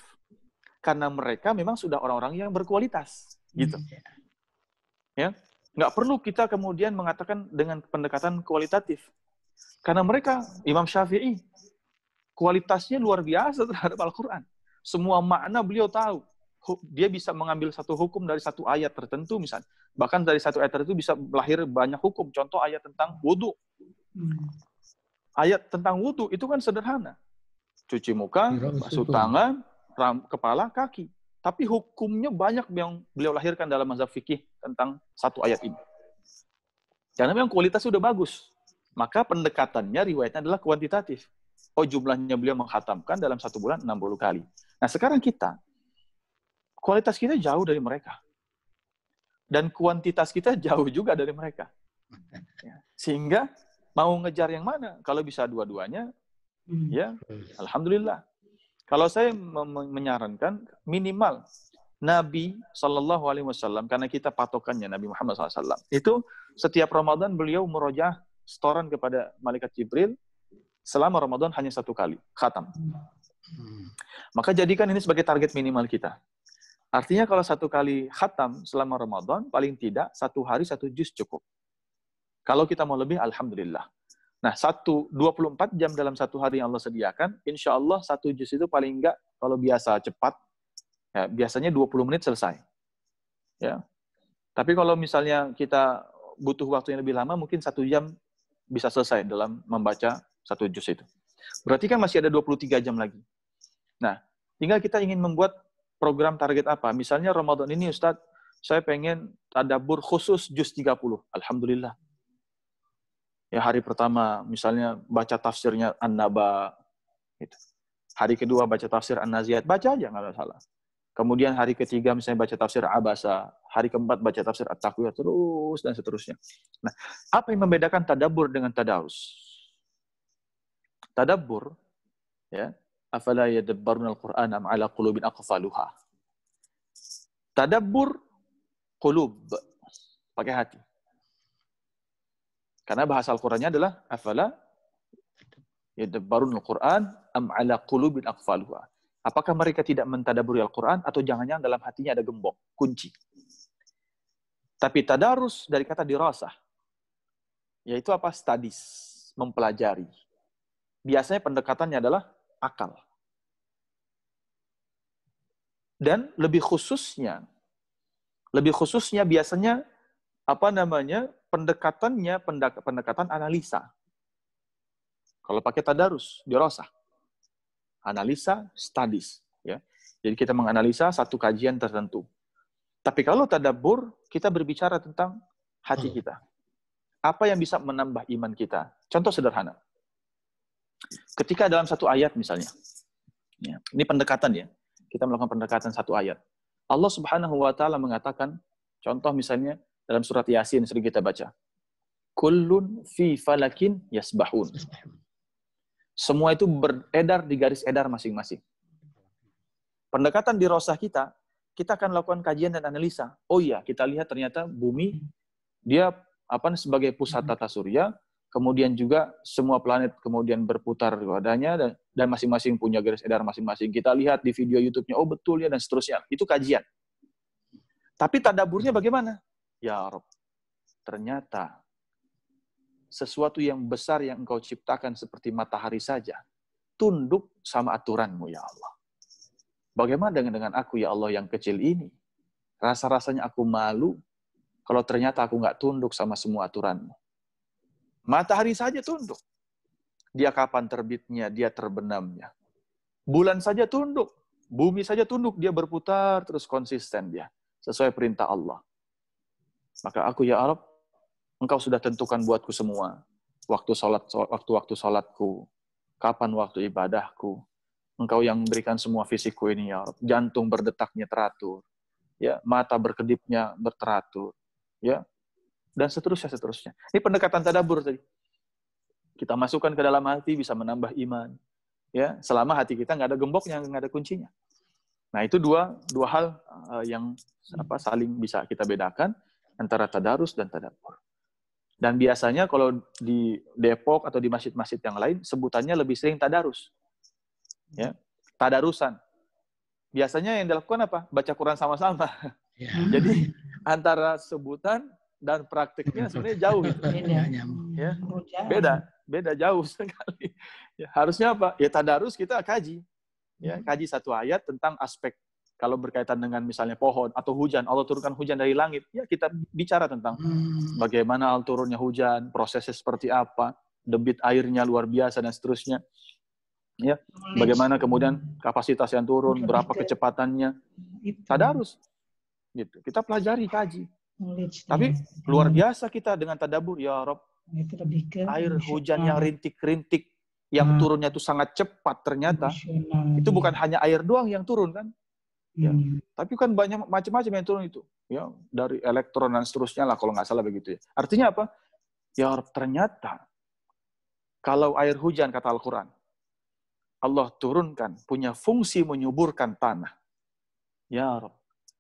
karena mereka memang sudah orang-orang yang berkualitas, gitu. Ya, nggak perlu kita kemudian mengatakan dengan pendekatan kualitatif. Karena mereka, Imam Syafi'i, kualitasnya luar biasa terhadap Al-Quran. Semua makna beliau tahu. Dia bisa mengambil satu hukum dari satu ayat tertentu misalnya. Bahkan dari satu ayat tertentu bisa lahir banyak hukum. Contoh ayat tentang wudhu. Ayat tentang wudhu itu kan sederhana. Cuci muka, basuh tangan, kepala, kaki. Tapi hukumnya banyak yang beliau lahirkan dalam mazhab fikih tentang satu ayat ini. Karena memang kualitasnya sudah bagus. Maka pendekatannya, riwayatnya adalah kuantitatif. Oh, jumlahnya beliau menghatamkan dalam 1 bulan 60 kali. Nah, sekarang kualitas kita jauh dari mereka. Dan kuantitas kita jauh juga dari mereka. Sehingga mau ngejar yang mana? Kalau bisa dua-duanya, ya alhamdulillah. Kalau saya menyarankan minimal Nabi SAW, karena kita patokannya Nabi Muhammad SAW, itu setiap Ramadan beliau murojaah setoran kepada Malaikat Jibril selama Ramadan hanya 1 kali, khatam. Maka jadikan ini sebagai target minimal kita. Artinya kalau 1 kali khatam selama Ramadan, paling tidak 1 hari 1 juz cukup. Kalau kita mau lebih, alhamdulillah. Nah, 24 jam dalam satu hari yang Allah sediakan, insya Allah 1 juz itu paling enggak, kalau biasa cepat, ya, biasanya 20 menit selesai. Ya. Tapi kalau misalnya kita butuh waktu yang lebih lama, mungkin 1 jam bisa selesai dalam membaca 1 juz itu. Berarti kan masih ada 23 jam lagi. Nah, tinggal kita ingin membuat program target apa. Misalnya Ramadan ini, Ustadz, saya pengen tadabbur khusus juz 30. Alhamdulillah. Ya, hari pertama misalnya baca tafsirnya An-Naba, gitu. Hari kedua baca tafsir An-Naziat, baca aja nggak ada salah. Kemudian hari ketiga misalnya baca tafsir Abasa, hari keempat baca tafsir At-Takwir, terus dan seterusnya. Nah, apa yang membedakan tadabbur dengan tadarus? Tadabbur, ya, afala yadabbaruna al-Qur'an am ala qulubin aqfaluha. Tadabbur qulub, pakai hati. Karena bahasa Al-Qur'annya adalah afala yadabbaruna al-Qur'an am ala qulubin aqfaluha. Apakah mereka tidak mentadaburi Al-Qur'an atau jangan-jangan dalam hatinya ada gembok, kunci. Tapi tadarus dari kata dirasah, yaitu apa? Studies, mempelajari. Biasanya pendekatannya adalah akal. Dan lebih khususnya biasanya pendekatan analisa. Kalau pakai tadarus, dirasah. Analisa, studies, ya. Jadi kita menganalisa satu kajian tertentu. Tapi kalau tadabbur, kita berbicara tentang hati kita. Apa yang bisa menambah iman kita? Contoh sederhana. Ketika dalam satu ayat misalnya, ya, ini pendekatan ya, kita melakukan pendekatan satu ayat. Allah Subhanahu wa Ta'ala mengatakan, contoh misalnya dalam surat Yasin sering kita baca, kullun fi falakin yasbahun. Semua itu beredar di garis edar masing-masing. Pendekatan dirasah kita akan lakukan kajian dan analisa. Oh iya, kita lihat ternyata bumi dia sebagai pusat tata surya, kemudian juga semua planet kemudian berputar padanya dan masing-masing punya garis edar masing-masing. Kita lihat di video YouTube-nya, oh betul ya, dan seterusnya. Itu kajian. Tapi tadabburnya bagaimana? Ya Rabb, ternyata sesuatu yang besar yang engkau ciptakan seperti matahari saja, tunduk sama aturanmu, ya Allah. Bagaimana dengan aku, ya Allah, yang kecil ini? Rasa-rasanya aku malu kalau ternyata aku nggak tunduk sama semua aturanmu. Matahari saja tunduk. Dia kapan terbitnya, dia terbenamnya. Bulan saja tunduk. Bumi saja tunduk, dia berputar terus konsisten dia. Sesuai perintah Allah. Maka aku, ya Allah, Engkau sudah tentukan buatku semua. Waktu sholatku. Kapan waktu ibadahku. Engkau yang memberikan semua fisikku ini, ya Allah. Jantung berdetaknya teratur. Ya, mata berkedipnya berteratur. Ya, dan seterusnya. Ini pendekatan tadabbur tadi. Kita masukkan ke dalam hati bisa menambah iman. Ya, selama hati kita nggak ada gemboknya, nggak ada kuncinya. Nah, itu dua hal yang saling bisa kita bedakan antara tadarus dan tadabbur. Dan biasanya kalau di Depok atau di masjid-masjid yang lain sebutannya lebih sering tadarus. Ya, tadarusan. Biasanya yang dilakukan apa? Baca Quran sama-sama. Ya. Jadi antara sebutan dan praktiknya sebenarnya jauh gitu. Ya, beda jauh sekali. Ya, harusnya apa? Ya tadarus kita kaji. Ya, kaji satu ayat tentang aspek kalau berkaitan dengan misalnya pohon atau hujan, Allah turunkan hujan dari langit. Ya, kita bicara tentang bagaimana turunnya hujan, prosesnya seperti apa, debit airnya luar biasa dan seterusnya. Ya, bagaimana kemudian kapasitas yang turun, berapa kecepatannya. Tadarus. Gitu. Kita pelajari, kaji. Tapi luar biasa kita dengan tadabbur, ya Rob. Air hujan yang rintik-rintik, yang turunnya itu sangat cepat ternyata. Itu bukan hanya air doang yang turun kan? Ya. Tapi kan banyak macam-macam yang turun itu. Ya, dari elektron dan seterusnya lah kalau nggak salah begitu ya. Artinya apa? Ya Rob, ternyata kalau air hujan kata Al-Quran, Allah turunkan punya fungsi menyuburkan tanah. Ya Rob,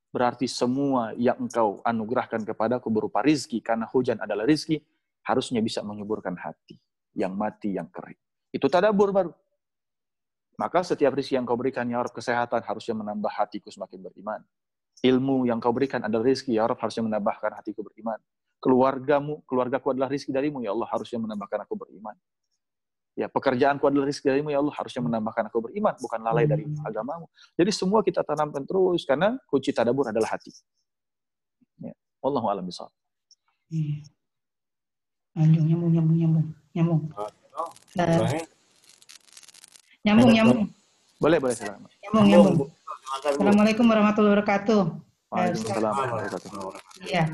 berarti semua yang engkau anugerahkan kepadaku berupa rizki, karena hujan adalah rizki, harusnya bisa menyuburkan hati yang mati, yang kering. Itu tadabbur baru. Maka setiap rizki yang kau berikan, ya Rabb, kesehatan harusnya menambah hatiku semakin beriman. Ilmu yang kau berikan adalah rizki, ya Rabb, harusnya menambahkan hatiku beriman. Keluargaku adalah rizki darimu, ya Allah, harusnya menambahkan aku beriman. Ya, pekerjaanku adalah rezeki darimu ya Allah, harusnya menambahkan aku beriman, bukan lalai dari agamamu. Jadi semua kita tanamkan terus, karena kunci tadabbur adalah hati. Ya. Wallahu a'lam bishawab. Nyambung. Nyambung. Boleh silakan. Nyambung. Assalamualaikum warahmatullahi wabarakatuh. Waalaikumsalam warahmatullahi wabarakatuh. Iya,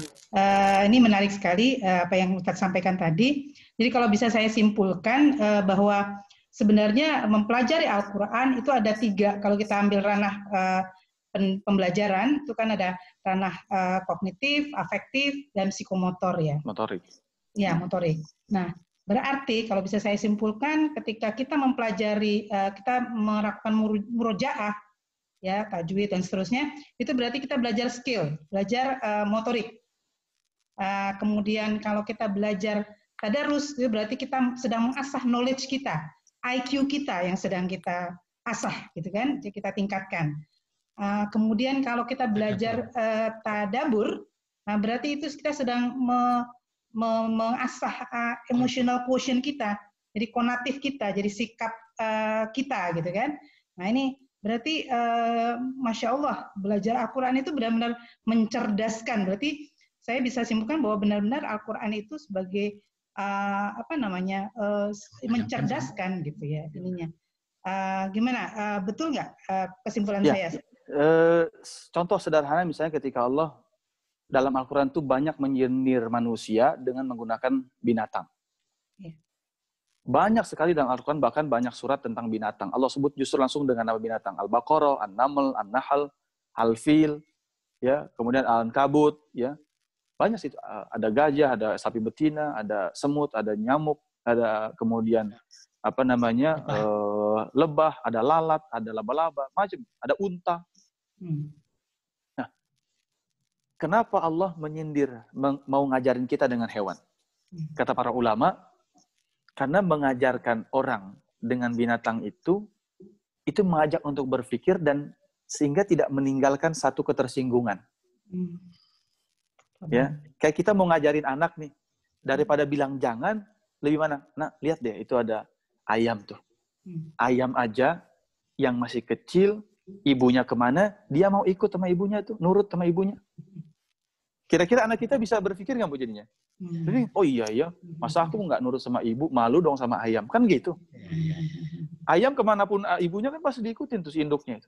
ini menarik sekali apa yang Ustadz sampaikan tadi. Jadi kalau bisa saya simpulkan bahwa sebenarnya mempelajari Al-Quran itu ada 3. Kalau kita ambil ranah pembelajaran, itu kan ada ranah kognitif, afektif, dan psikomotor ya. Motorik. Ya, motorik. Nah, berarti kalau bisa saya simpulkan ketika kita mempelajari, kita melakukan murojaah, ya, tajwid dan seterusnya, itu berarti kita belajar skill, belajar motorik. Kemudian kalau kita belajar tadarus, itu berarti kita sedang mengasah knowledge kita, IQ kita yang sedang kita asah, gitu kan, jadi kita tingkatkan. Kemudian kalau kita belajar tadabbur, nah berarti itu kita sedang mengasah emotional quotient kita, jadi konatif kita, jadi sikap kita, gitu kan. Nah ini berarti Masya Allah, belajar Al-Quran itu benar-benar mencerdaskan. Berarti saya bisa simpulkan bahwa benar-benar Al-Quran itu sebagai mencerdaskan gitu ya ininya. Gimana? Betul nggak kesimpulan ya, saya? Contoh sederhana misalnya ketika Allah dalam Al-Quran itu banyak menyindir manusia dengan menggunakan binatang. Ya. Banyak sekali dalam Al-Quran, bahkan banyak surat tentang binatang. Allah sebut justru langsung dengan nama binatang. Al-Baqarah, An-Naml, An-Nahl, Al-Fil, ya, kemudian Al-Ankabut, ya. Banyak sih, ada gajah, ada sapi betina, ada semut, ada nyamuk, ada kemudian lebah, ada lalat, ada laba-laba, macam, ada unta. Nah, kenapa Allah menyindir, mau ngajarin kita dengan hewan? Kata para ulama, karena mengajarkan orang dengan binatang itu mengajak untuk berpikir dan sehingga tidak meninggalkan satu ketersinggungan. Ya, kayak kita mau ngajarin anak nih, daripada bilang jangan, lebih mana? Nah, lihat deh, itu ada ayam tuh. Ayam aja yang masih kecil, ibunya kemana, dia mau ikut sama ibunya tuh, nurut sama ibunya. Kira-kira anak kita bisa berpikir nggak Bu jadinya? Jadi, oh iya, masa aku nggak nurut sama ibu, malu dong sama ayam. Kan gitu. Ayam kemanapun ibunya kan pasti diikutin tuh si induknya.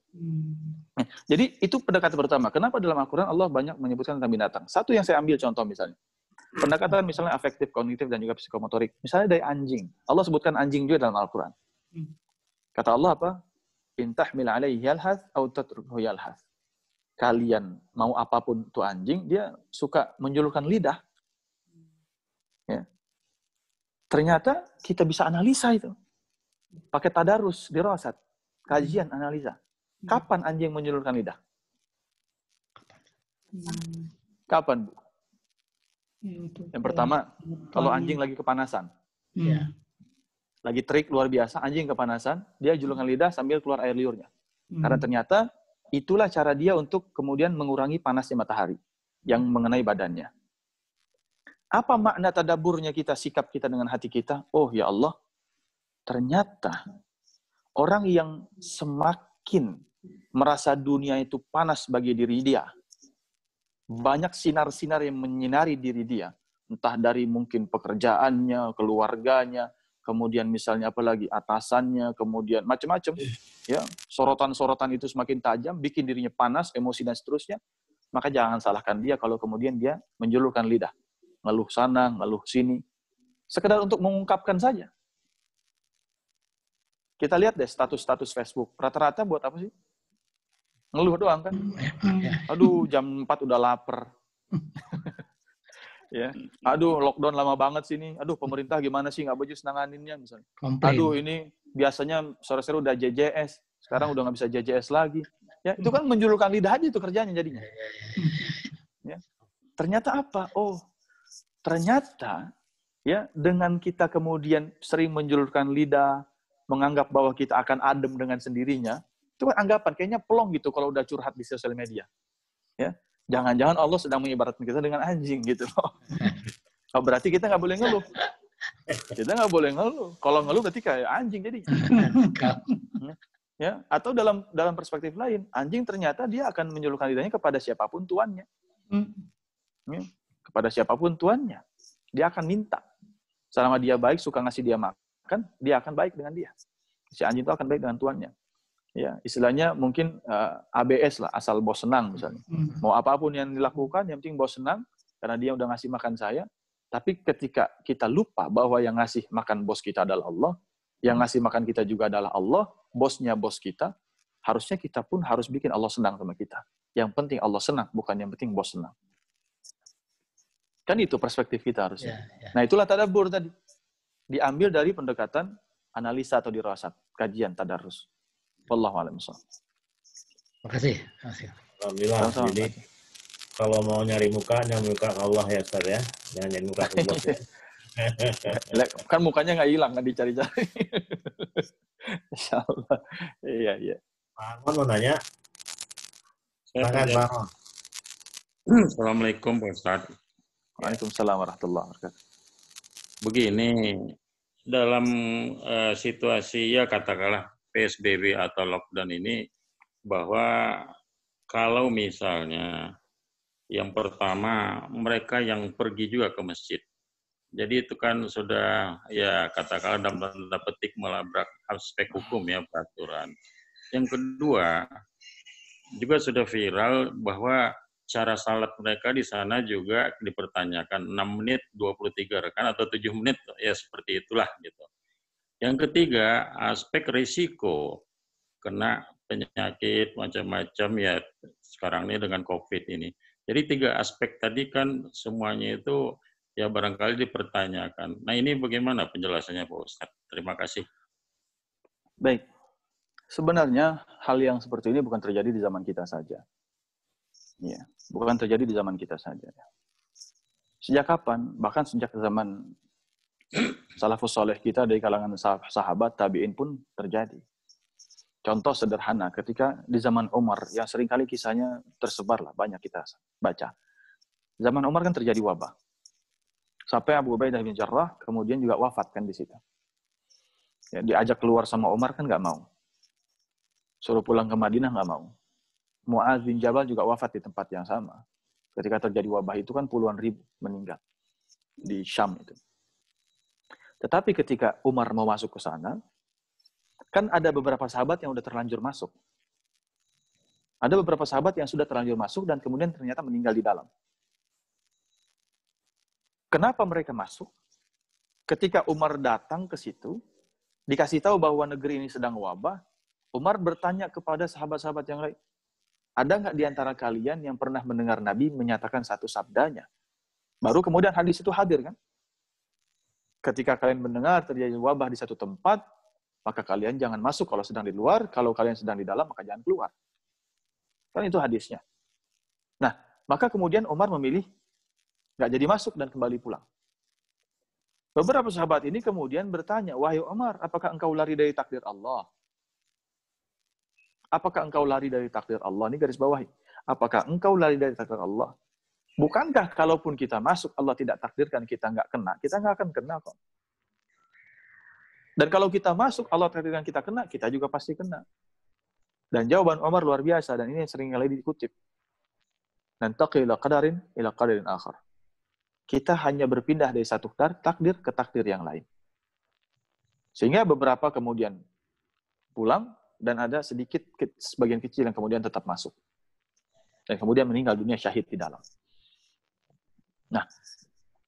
Nah, jadi itu pendekatan pertama. Kenapa dalam Al-Quran Allah banyak menyebutkan tentang binatang? Satu yang saya ambil contoh misalnya. Pendekatan misalnya afektif, kognitif, dan juga psikomotorik. Misalnya dari anjing. Allah sebutkan anjing juga dalam Al-Quran. Kata Allah apa? Intahmil alaihi yalhath au tatrukhu yalhath. Kalian mau apapun tuh anjing, dia suka menjulurkan lidah. Ya. Ternyata kita bisa analisa itu. Pakai tadarus, dirasat. Kajian, analisa. Kapan anjing menjulurkan lidah? Kapan, Bu? Yang pertama, kalau anjing lagi kepanasan. Lagi terik luar biasa, anjing kepanasan, dia julurkan lidah sambil keluar air liurnya. Karena ternyata itulah cara dia untuk kemudian mengurangi panasnya matahari yang mengenai badannya. Apa makna tadabburnya kita, sikap kita dengan hati kita? Oh ya Allah, ternyata orang yang semakin merasa dunia itu panas bagi diri dia, banyak sinar-sinar yang menyinari diri dia, entah dari mungkin pekerjaannya, keluarganya, kemudian misalnya apalagi atasannya, kemudian macam-macam, ya, sorotan-sorotan itu semakin tajam, bikin dirinya panas, emosi dan seterusnya, maka jangan salahkan dia kalau kemudian dia menjulurkan lidah, ngeluh sana, ngeluh sini, sekedar untuk mengungkapkan saja. Kita lihat deh status-status Facebook, rata-rata buat apa sih? Ngeluh doang kan? Aduh, jam 4 udah lapar. Ya. Aduh, lockdown lama banget sih ini. Aduh, pemerintah gimana sih nggak becus nanganinnya misalnya. Aduh, ini biasanya sore-sore udah JJS, sekarang udah nggak bisa JJS lagi. Ya, itu kan menjulurkan lidah aja itu kerjanya jadinya. Ya. Ternyata apa? Oh, ternyata ya dengan kita kemudian sering menjulurkan lidah, menganggap bahwa kita akan adem dengan sendirinya, itu kan anggapan kayaknya pelong gitu kalau udah curhat di sosial media. Ya. Jangan-jangan Allah sedang mengibaratkan kita dengan anjing gitu loh. Oh, berarti kita nggak boleh ngeluh. Kita nggak boleh ngeluh. Kalau ngeluh berarti kayak anjing jadi. Ya, atau dalam perspektif lain, anjing ternyata dia akan menyuluhkan lidahnya kepada siapapun tuannya. Ya, kepada siapapun tuannya. Dia akan minta. Selama dia baik, suka ngasih dia makan, dia akan baik dengan dia. Si anjing itu akan baik dengan tuannya. Ya, istilahnya mungkin ABS lah, asal bos senang misalnya. Mau apapun yang dilakukan, yang penting bos senang, karena dia udah ngasih makan saya. Tapi ketika kita lupa bahwa yang ngasih makan bos kita adalah Allah, yang ngasih makan kita juga adalah Allah, bosnya bos kita, harusnya kita pun harus bikin Allah senang sama kita. Yang penting Allah senang, bukan yang penting bos senang. Kan itu perspektif kita harusnya. Nah itulah tadabbur tadi. Diambil dari pendekatan analisa atau dirasat, kajian tadarus. Wallahu a'lam bishawab. Makasih. Alhamdulillah. Jadi kalau mau nyari muka Allah ya Ustaz ya. Jangan nyari muka Allah ya. Kan mukanya nggak hilang, nggak dicari-cari. Insyaallah. Iya. Pak Arman mau nanya. Silakan Pak Arman. Assalamualaikum Pak Ustaz. Waalaikumsalam warahmatullahi wabarakatuh. Begini, dalam situasi ya katakanlah PSBB atau lockdown ini, bahwa kalau misalnya yang pertama mereka yang pergi juga ke masjid. Jadi itu kan sudah ya katakanlah dalam tanda petik melabrak aspek hukum ya peraturan. Yang kedua, juga sudah viral bahwa cara salat mereka di sana juga dipertanyakan 6 menit 23 rakaat atau 7 menit ya seperti itulah gitu. Yang ketiga, aspek risiko kena penyakit macam-macam ya sekarang ini dengan COVID ini. Jadi 3 aspek tadi kan semuanya itu ya barangkali dipertanyakan. Nah ini bagaimana penjelasannya Pak Ustadz? Terima kasih. Baik. Sebenarnya hal yang seperti ini bukan terjadi di zaman kita saja. Ya, bukan terjadi di zaman kita saja. Sejak kapan? Bahkan sejak zaman salafus soleh kita dari kalangan sahabat, tabi'in pun terjadi. Contoh sederhana, ketika di zaman Umar, yang seringkali kisahnya tersebar lah, banyak kita baca. Zaman Umar kan terjadi wabah. Sampai Abu Ubaidah bin Jarrah kemudian juga wafat kan di situ. Ya, diajak keluar sama Umar kan nggak mau. Suruh pulang ke Madinah nggak mau. Mu'adz bin Jabal juga wafat di tempat yang sama. Ketika terjadi wabah itu kan puluhan ribu meninggal di Syam itu. Tetapi ketika Umar mau masuk ke sana, kan ada beberapa sahabat yang udah terlanjur masuk. Ada beberapa sahabat yang sudah terlanjur masuk dan kemudian ternyata meninggal di dalam. Kenapa mereka masuk? Ketika Umar datang ke situ, dikasih tahu bahwa negeri ini sedang wabah, Umar bertanya kepada sahabat-sahabat yang lain, ada nggak di antara kalian yang pernah mendengar Nabi menyatakan satu sabdanya? Baru kemudian hadis itu hadir kan? Ketika kalian mendengar terjadi wabah di satu tempat, maka kalian jangan masuk kalau sedang di luar, kalau kalian sedang di dalam, maka jangan keluar. Kan itu hadisnya. Nah, maka kemudian Umar memilih nggak jadi masuk dan kembali pulang. Beberapa sahabat ini kemudian bertanya, wahai Umar, apakah engkau lari dari takdir Allah? Apakah engkau lari dari takdir Allah? Ini garis bawahi. Apakah engkau lari dari takdir Allah? Bukankah kalaupun kita masuk, Allah tidak takdirkan kita nggak akan kena kok. Dan kalau kita masuk, Allah takdirkan kita juga pasti kena. Dan jawaban Umar luar biasa, dan ini sering kali dikutip. Nantaqi ila qadarin ila qadarin akhar. Kita hanya berpindah dari satu takdir ke takdir yang lain. Sehingga beberapa kemudian pulang, dan ada sedikit, sebagian kecil yang kemudian tetap masuk. Dan kemudian meninggal dunia syahid di dalam. Nah,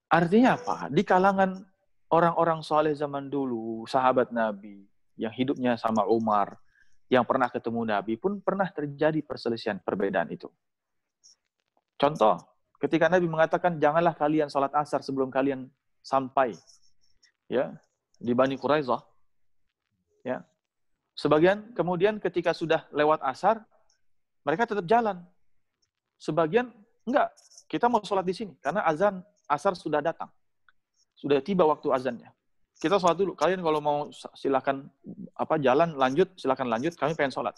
artinya apa? Di kalangan orang-orang soleh zaman dulu, sahabat Nabi, yang hidupnya sama Umar, yang pernah ketemu Nabi pun pernah terjadi perselisihan, perbedaan itu. Contoh, ketika Nabi mengatakan, janganlah kalian sholat asar sebelum kalian sampai ya di Bani Quraisyah. Ya. Sebagian kemudian ketika sudah lewat asar, mereka tetap jalan. Sebagian, enggak, kita mau sholat di sini, karena azan asar sudah datang. Sudah tiba waktu azannya. Kita sholat dulu. Kalian kalau mau silakan jalan, lanjut, silakan lanjut, kami pengen sholat.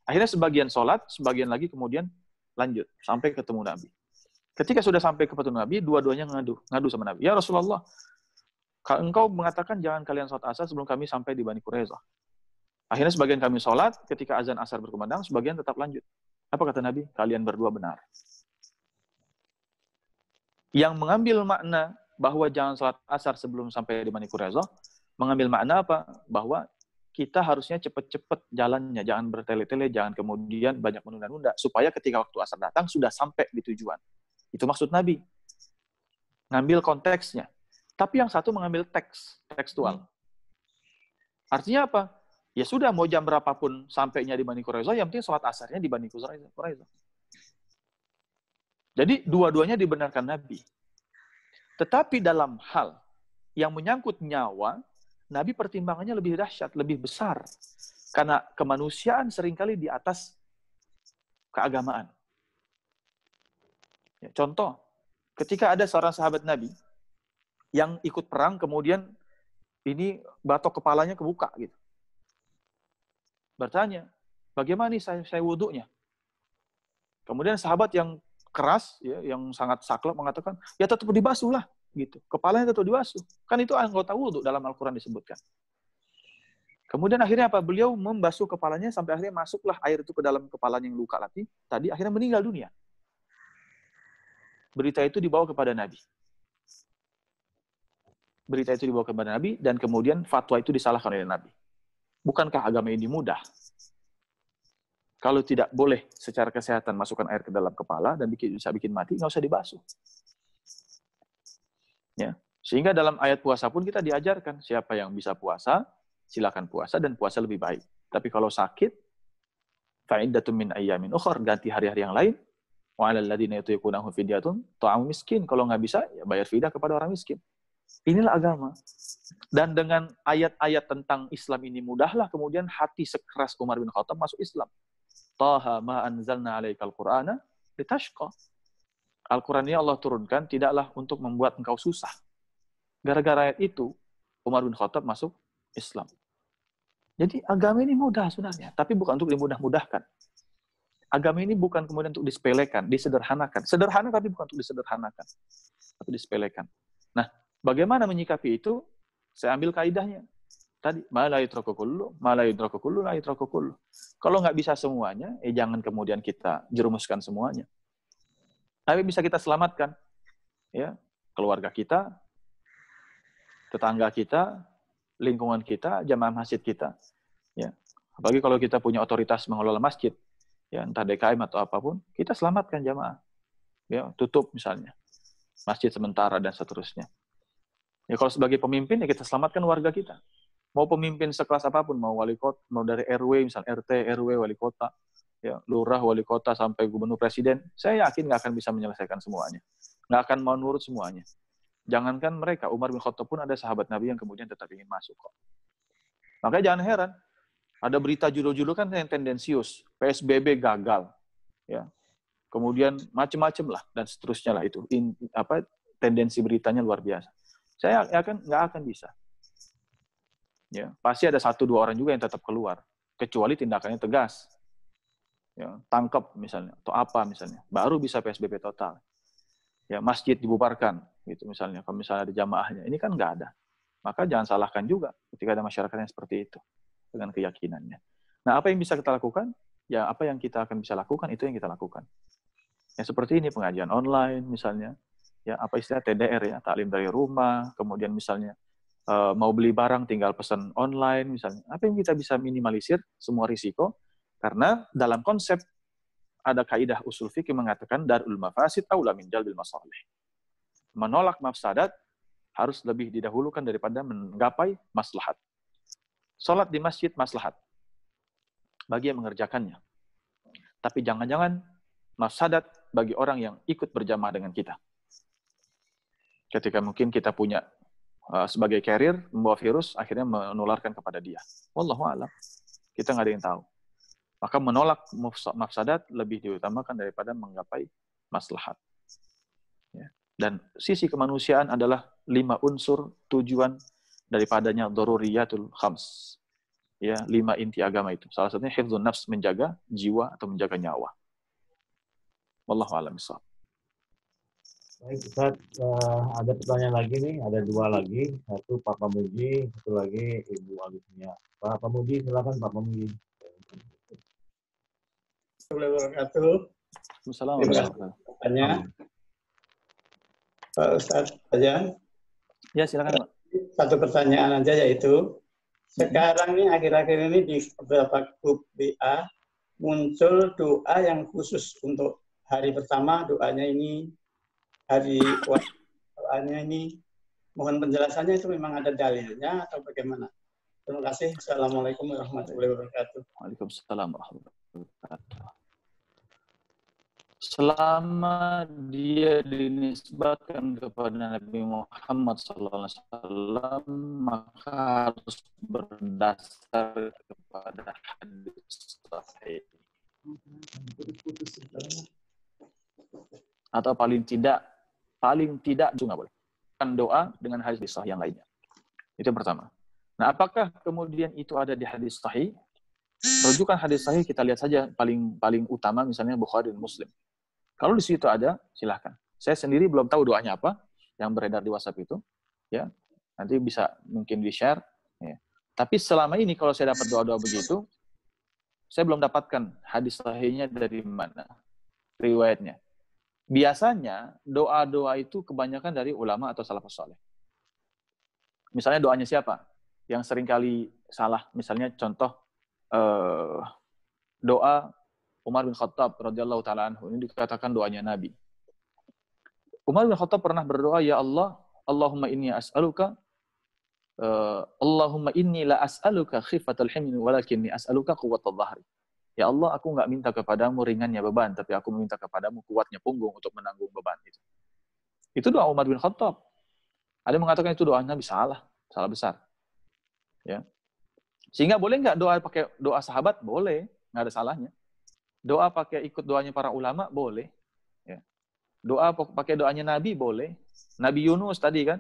Akhirnya sebagian sholat, sebagian lagi kemudian lanjut, sampai ketemu Nabi. Ketika sudah sampai ketemu Nabi, dua-duanya ngadu sama Nabi. Ya Rasulullah, Engkau mengatakan jangan kalian sholat asar sebelum kami sampai di Bani Quraidah. Akhirnya sebagian kami sholat, ketika azan asar berkumandang, sebagian tetap lanjut. Apa kata Nabi? Kalian berdua benar. Yang mengambil makna bahwa jangan sholat asar sebelum sampai di Bani Quraidah, mengambil makna apa? Bahwa kita harusnya cepat-cepat jalannya, jangan bertele-tele, jangan kemudian banyak menunda-nunda, supaya ketika waktu asar datang, sudah sampai di tujuan. Itu maksud Nabi. Ngambil konteksnya. Tapi yang satu mengambil tekstual. Artinya apa? Ya sudah, mau jam berapapun sampainya di Bani Quraidah, yang penting sholat asarnya di Bani Quraidah. Jadi dua-duanya dibenarkan Nabi. Tetapi dalam hal yang menyangkut nyawa, Nabi pertimbangannya lebih dahsyat, lebih besar. Karena kemanusiaan seringkali di atas keagamaan. Ya, contoh, ketika ada seorang sahabat Nabi yang ikut perang, kemudian ini batok kepalanya kebuka gitu. Bertanya, bagaimana nih saya wudunya? Kemudian sahabat yang keras, ya, yang sangat saklek mengatakan, ya tetap dibasuh lah, gitu. Kepalanya tetap dibasuh. Kan itu anggota wudu dalam Al-Quran disebutkan. Kemudian akhirnya apa? Beliau membasuh kepalanya sampai akhirnya masuklah air itu ke dalam kepalanya yang luka tadi akhirnya meninggal dunia. Berita itu dibawa kepada Nabi. Berita itu dibawa kepada Nabi, dan kemudian fatwa itu disalahkan oleh Nabi. Bukankah agama ini mudah? Kalau tidak boleh secara kesehatan masukkan air ke dalam kepala dan bisa bikin mati, nggak usah dibasuh. Ya. Sehingga dalam ayat puasa pun kita diajarkan, siapa yang bisa puasa, silakan puasa, dan puasa lebih baik. Tapi kalau sakit, fa'iddatun min ayyamin ukhar, ganti hari-hari yang lain. Wa 'alal ladzina yutiqunahu fidyatun ta'amu miskin. Kalau nggak bisa, ya bayar fidyah kepada orang miskin. Inilah agama. Dan dengan ayat-ayat tentang Islam ini mudahlah kemudian hati sekeras Umar bin Khattab masuk Islam. Taha ma anzalna 'alaikal Qur'ana litashqa. Al-Qur'an ini Allah turunkan tidaklah untuk membuat engkau susah. Gara-gara ayat itu Umar bin Khattab masuk Islam. Jadi agama ini mudah sebenarnya, tapi bukan untuk dimudah-mudahkan. Agama ini bukan kemudian untuk disepelekan, disederhanakan. Sederhana tapi bukan untuk disederhanakan, tapi disepelekan. Nah, bagaimana menyikapi itu? Saya ambil kaidahnya. Tadi, ma la yutraku kullu, ma la yutraku kullu, la yutraku kullu. Kalau nggak bisa semuanya, jangan kemudian kita jerumuskan semuanya. Tapi bisa kita selamatkan. Ya, keluarga kita, tetangga kita, lingkungan kita, jamaah masjid kita. Ya. Apalagi kalau kita punya otoritas mengelola masjid, ya, entah DKM atau apapun, kita selamatkan jamaah. Ya, tutup misalnya masjid sementara dan seterusnya. Ya, kalau sebagai pemimpin, ya kita selamatkan warga kita. Mau pemimpin sekelas apapun, mau wali kota, mau dari RW, misalnya RT, RW, wali kota, ya, lurah, wali kota, sampai gubernur presiden, saya yakin nggak akan bisa menyelesaikan semuanya. Nggak akan mau nurut semuanya. Jangankan mereka, Umar bin Khattab pun ada sahabat Nabi yang kemudian tetap ingin masuk kok. Makanya jangan heran, ada berita judul-judul kan yang tendensius, PSBB gagal, ya, kemudian macam-macam lah dan seterusnya lah itu, tendensi beritanya luar biasa. Saya yakin nggak akan bisa. Ya, pasti ada 1-2 orang juga yang tetap keluar, kecuali tindakannya tegas, ya, tangkap misalnya atau apa misalnya, baru bisa PSBB total. Ya, masjid dibubarkan, gitu misalnya. Kalau misalnya ada jamaahnya, ini kan nggak ada. Maka jangan salahkan juga ketika ada masyarakat yang seperti itu dengan keyakinannya. Nah, apa yang bisa kita lakukan? Ya, apa yang kita akan bisa lakukan itu yang kita lakukan. Ya, seperti ini pengajian online misalnya. Ya, apa istilah TDR ya, taklim dari rumah. Kemudian misalnya mau beli barang tinggal pesan online misalnya. Apa yang kita bisa minimalisir semua risiko? Karena dalam konsep ada kaidah usul fikih mengatakan darul mafasid aula min jalbil masalih. Menolak mafsadat harus lebih didahulukan daripada menggapai maslahat. Salat di masjid maslahat bagi yang mengerjakannya. Tapi jangan-jangan mafsadat bagi orang yang ikut berjamaah dengan kita. Ketika mungkin kita punya sebagai carrier membawa virus akhirnya menularkan kepada dia. Wallahu a'lam. Kita nggak ada yang tahu. Maka menolak mafsadat lebih diutamakan daripada menggapai maslahat. Ya. Dan sisi kemanusiaan adalah 5 unsur tujuan daripadanya daruriyatul khams. Ya, 5 inti agama itu. Salah satunya hifdzun nafs, menjaga jiwa atau menjaga nyawa. Wallahu a'lam bishawab. Baik, Ustaz, ada pertanyaan lagi nih, ada dua lagi, satu Pak Pamuji, satu lagi Ibu Agustina. Pak Pamuji, silakan Pak Pamuji. Wabarakatuh. Assalamualaikum Terima kasih warahmatullahi wabarakatuh. tanya Pak Ustadz Fajar. Ya, silakan, Pak. Satu pertanyaan aja, yaitu sekarang nih akhir-akhir ini di beberapa grup WA muncul doa yang khusus untuk hari pertama, doanya ini hari doanya ini. Mohon penjelasannya, itu memang ada dalilnya atau bagaimana? Terima kasih. Assalamualaikum warahmatullahi wabarakatuh. Waalaikumsalam warahmatullahi wabarakatuh. Selama dia dinisbatkan kepada Nabi Muhammad SAW, maka harus berdasar kepada hadis sahih. Atau paling tidak itu nggak boleh. Kan doa dengan hadis sahih yang lainnya. Itu yang pertama. Nah, apakah kemudian itu ada di hadis sahih? Rujukan hadis sahih kita lihat saja paling utama misalnya Bukhari dan Muslim. Kalau di situ ada, silahkan. Saya sendiri belum tahu doanya apa yang beredar di WhatsApp itu, ya. Nanti bisa mungkin di-share. Ya. Tapi selama ini kalau saya dapat doa-doa begitu, saya belum dapatkan hadis sahihnya dari mana, riwayatnya. Biasanya doa-doa itu kebanyakan dari ulama atau salafus saleh. Misalnya doanya siapa? Yang seringkali salah. Misalnya contoh doa Umar bin Khattab radhiyallahu taala anhu, ini dikatakan doanya Nabi. Umar bin Khattab pernah berdoa, ya Allah, Allahumma inni la as'aluka khifatal himni walakinni as'aluka quwwatal dhahri. Ya Allah, aku enggak minta kepadamu ringannya beban, tapi aku meminta kepadamu kuatnya punggung untuk menanggung beban itu. Itu doa Umar bin Khattab. Ada yang mengatakan itu doa Nabi, salah besar. Ya. Sehingga boleh enggak doa pakai doa sahabat? Boleh, enggak ada salahnya. Doa pakai ikut doanya para ulama, boleh. Ya. Doa pakai doanya Nabi, boleh. Nabi Yunus tadi kan,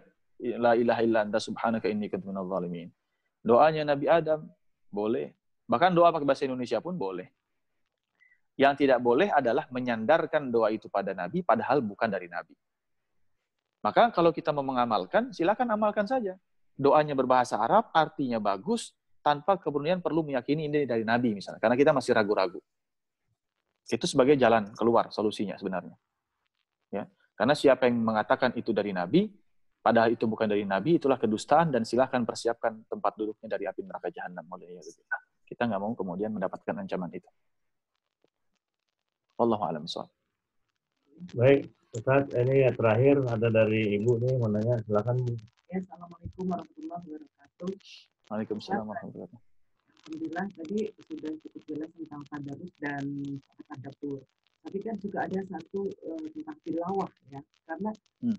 la ilaha illa anta subhanaka inni kuntu minadh dhalimin. Doanya Nabi Adam, boleh. Bahkan doa pakai bahasa Indonesia pun boleh. Yang tidak boleh adalah menyandarkan doa itu pada Nabi, padahal bukan dari Nabi. Maka kalau kita mau mengamalkan, silakan amalkan saja. Doanya berbahasa Arab, artinya bagus, tanpa kemudian perlu meyakini ini dari Nabi misalnya. Karena kita masih ragu-ragu. Itu sebagai jalan keluar solusinya sebenarnya. Ya. Karena siapa yang mengatakan itu dari Nabi, padahal itu bukan dari Nabi, itulah kedustaan, dan silahkan persiapkan tempat duduknya dari api neraka jahanam. Kita nggak mau kemudian mendapatkan ancaman itu. Wallahu a'lam bishawab. Baik, Ustaz, ini ya terakhir ada dari Ibu nih, mau nanya, silakan. Ya, Assalamualaikum warahmatullahi wabarakatuh. Waalaikumsalam warahmatullahi wabarakatuh. Alhamdulillah tadi sudah cukup jelas tentang tadarus dan tadabbur. Tapi kan juga ada satu tentang tilawah ya. Karena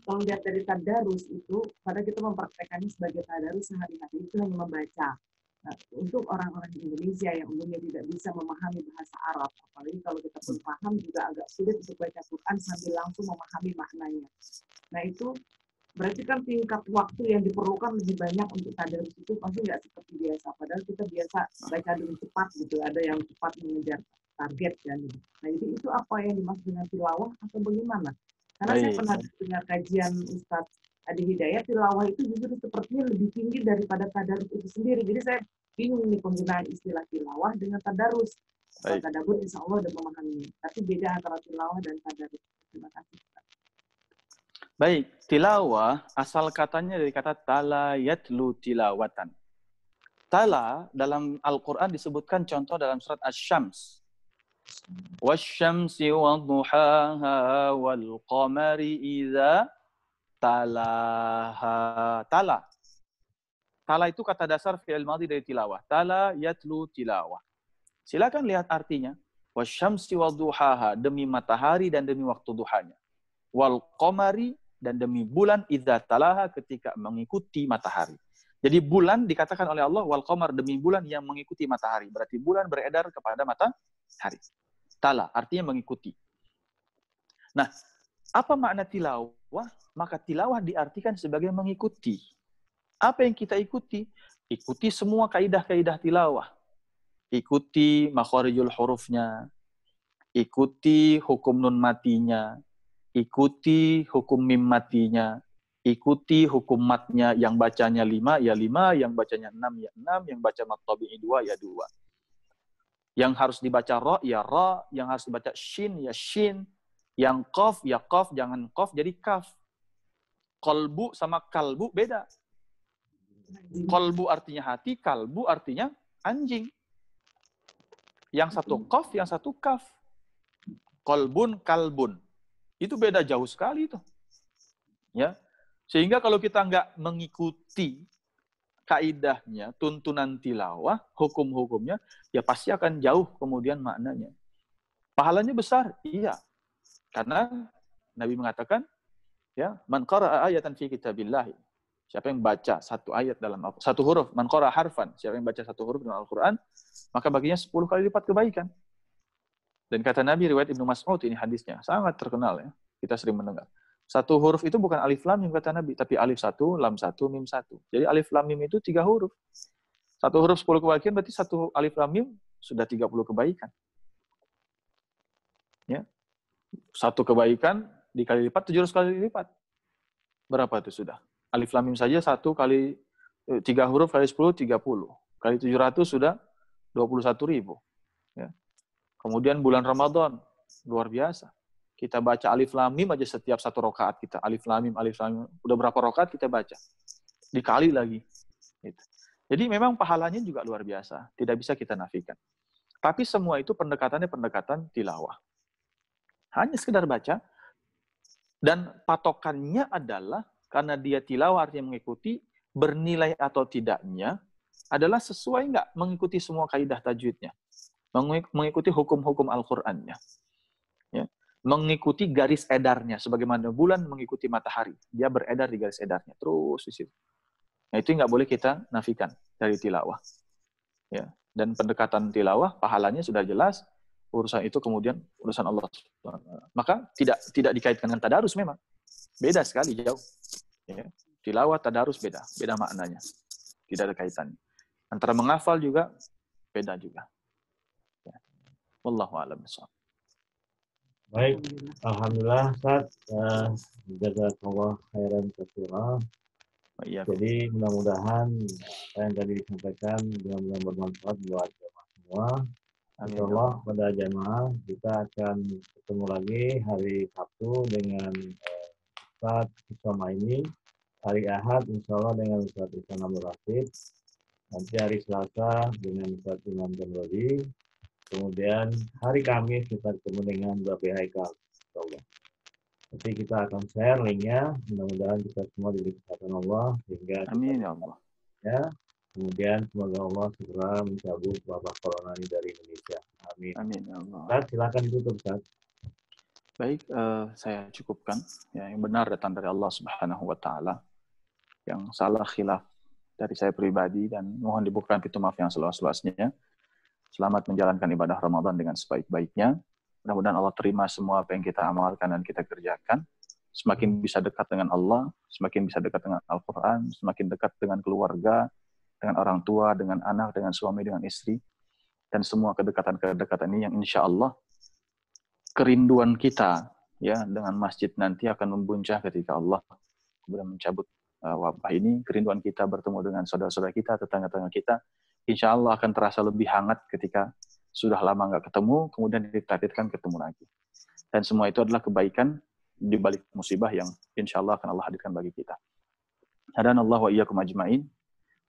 kalau lihat dari tadarus itu, pada kita mempraktekannya sebagai tadarus sehari-hari itu hanya membaca. Nah, untuk orang-orang Indonesia yang umumnya tidak bisa memahami bahasa Arab, apalagi kalau kita pun paham juga agak sulit untuk baca Quran sambil langsung memahami maknanya. Nah itu berarti kan tingkat waktu yang diperlukan lebih banyak untuk tadarus itu pasti nggak seperti biasa. Padahal kita biasa baca dengan cepat gitu, ada yang cepat mengejar target kan. Nah jadi itu apa yang dimaksud dengan tilawah atau bagaimana? Karena saya pernah dengar kajian Ustadz Adi Hidayat, tilawah itu justru sepertinya lebih tinggi daripada tadarus itu sendiri. Jadi saya bingung nih penggunaan istilah tilawah dengan tadarus. Tadabbur insya Allah udah memahami. Tapi beda antara tilawah dan tadarus. Terima kasih. Baik, tilawah asal katanya dari kata tala yatlu tilawatan. Tala dalam Al-Quran disebutkan contoh dalam surat Asy-Syams. Wasyamsi wadduhaha wal qamari idza talaha. Tala itu kata dasar fi'il madhi dari tilawah. Tala yatlu tilawah. Silakan lihat artinya. Wasyamsi wadduhaha, demi matahari dan demi waktu duhanya. Wal qamari, dan demi bulan idza talaha, ketika mengikuti matahari. Jadi bulan dikatakan oleh Allah wal qamar, demi bulan yang mengikuti matahari. Berarti bulan beredar kepada matahari. Tala artinya mengikuti. Nah, apa makna tilawah? Maka tilawah diartikan sebagai mengikuti. Apa yang kita ikuti? Ikuti semua kaidah-kaidah tilawah. Ikuti makharijul hurufnya. Ikuti hukum nun matinya. ikuti hukum mim matinya, ikuti hukum matnya, yang bacanya 5 ya 5, yang bacanya 6 ya 6, yang baca mat tabi'i 2 ya 2. Yang harus dibaca ra ya ra, yang harus dibaca shin ya shin, yang qaf ya qaf, jangan qaf jadi kaf. Qalbu sama kalbu beda. Qalbu artinya hati, kalbu artinya anjing. Yang satu qaf, yang satu kaf. Qalbun, kalbun. Itu beda jauh sekali itu. Ya. Sehingga kalau kita nggak mengikuti kaidahnya, tuntunan tilawah, hukum-hukumnya, ya pasti akan jauh kemudian maknanya. Pahalanya besar, iya. Karena Nabi mengatakan, ya, man qara'a ayatan fi kitabillah. Siapa yang baca satu ayat dalam satu huruf, man qara'a harfan, siapa yang baca satu huruf dalam Al-Qur'an, maka baginya 10 kali lipat kebaikan. Dan kata Nabi, riwayat Ibnu Mas'ud, ini hadisnya sangat terkenal ya. Kita sering mendengar. Satu huruf itu bukan alif lam mim kata Nabi, tapi alif 1, lam 1, mim 1. Jadi alif lam mim itu 3 huruf. Satu huruf 10 kebaikan, berarti satu alif lam mim sudah 30 kebaikan. Ya. Satu kebaikan dikali lipat 700 kali lipat. Berapa itu sudah? Alif lam mim saja 1 kali 3 huruf kali 10 30. Kali 700 sudah 21.000. Ya. Kemudian bulan Ramadan luar biasa. Kita baca alif lam mim aja setiap satu rakaat kita. Alif lam mim, alif lam mim. Udah berapa rakaat kita baca? Dikali lagi. Gitu. Jadi memang pahalanya juga luar biasa. Tidak bisa kita nafikan. Tapi semua itu pendekatannya pendekatan tilawah. Hanya sekedar baca. Dan patokannya adalah karena dia tilawah artinya mengikuti, bernilai atau tidaknya adalah sesuai nggak mengikuti semua kaidah tajwidnya. Mengikuti hukum-hukum Al-Qur'annya. Ya. Mengikuti garis edarnya, sebagaimana bulan mengikuti matahari. Dia beredar di garis edarnya, terus di situ. Nah, itu nggak boleh kita nafikan dari tilawah. Ya. Dan pendekatan tilawah, pahalanya sudah jelas, urusan itu kemudian urusan Allah. Maka tidak dikaitkan dengan tadarus memang. Beda sekali, jauh. Ya. Tilawah, tadarus beda maknanya. Tidak ada kaitannya. Antara menghafal juga, beda juga. Ya. Wallahu a'lam bishawab. Baik, alhamdulillah Ustaz, jazakallah khairan katsira. Jadi mudah-mudahan apa yang tadi disampaikan benar-benar bermanfaat buat jemaah semua. Insyaallah pada jemaah kita akan ketemu lagi hari Sabtu dengan Ustaz Usama ini, hari Ahad insyaallah dengan Ustaz Ihsan Abdul Rasid, nanti hari Selasa dengan Ustaz Imam Jamrodi. Kemudian hari Kamis kita ketemu dengan Bapak Haikal. Nanti kita akan share linknya. Mudah-mudahan kita semua diberi kesehatan Allah sehingga amin ya Allah. Ya. Kemudian semoga Allah segera mencabut wabah corona ini dari Indonesia. Amin. Amin ya Allah. Ustaz, silakan tutup, Ustaz. Baik, saya cukupkan. Ya, yang benar datang dari Allah Subhanahu wa taala. Yang salah khilaf dari saya pribadi dan mohon dibukakan pintu maaf yang seluas-luasnya. Selamat menjalankan ibadah Ramadan dengan sebaik-baiknya. Mudah-mudahan Allah terima semua apa yang kita amalkan dan kita kerjakan. Semakin bisa dekat dengan Allah, semakin bisa dekat dengan Al-Quran, semakin dekat dengan keluarga, dengan orang tua, dengan anak, dengan suami, dengan istri. Dan semua kedekatan-kedekatan ini yang insya Allah kerinduan kita ya dengan masjid nanti akan membuncah ketika Allah kemudian mencabut wabah ini. Kerinduan kita bertemu dengan saudara-saudara kita, tetangga-tetangga kita, insya Allah akan terasa lebih hangat ketika sudah lama nggak ketemu, kemudian ditakdirkan ketemu lagi. Dan semua itu adalah kebaikan di balik musibah yang insya Allah akan Allah hadirkan bagi kita. Hadanallahu wa iyyakum ajma'in.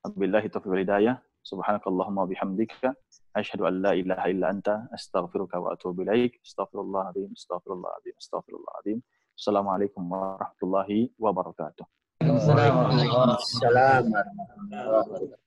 Wabillahi taufiq wal hidayah. Subhanakallahumma bihamdika asyhadu an la ilaha illa anta astaghfiruka wa atubu ilaik. Astaghfirullahaladzim, astaghfirullahaladzim, astaghfirullahaladzim. Assalamualaikum warahmatullahi wabarakatuh. Waalaikumsalam warahmatullahi wabarakatuh.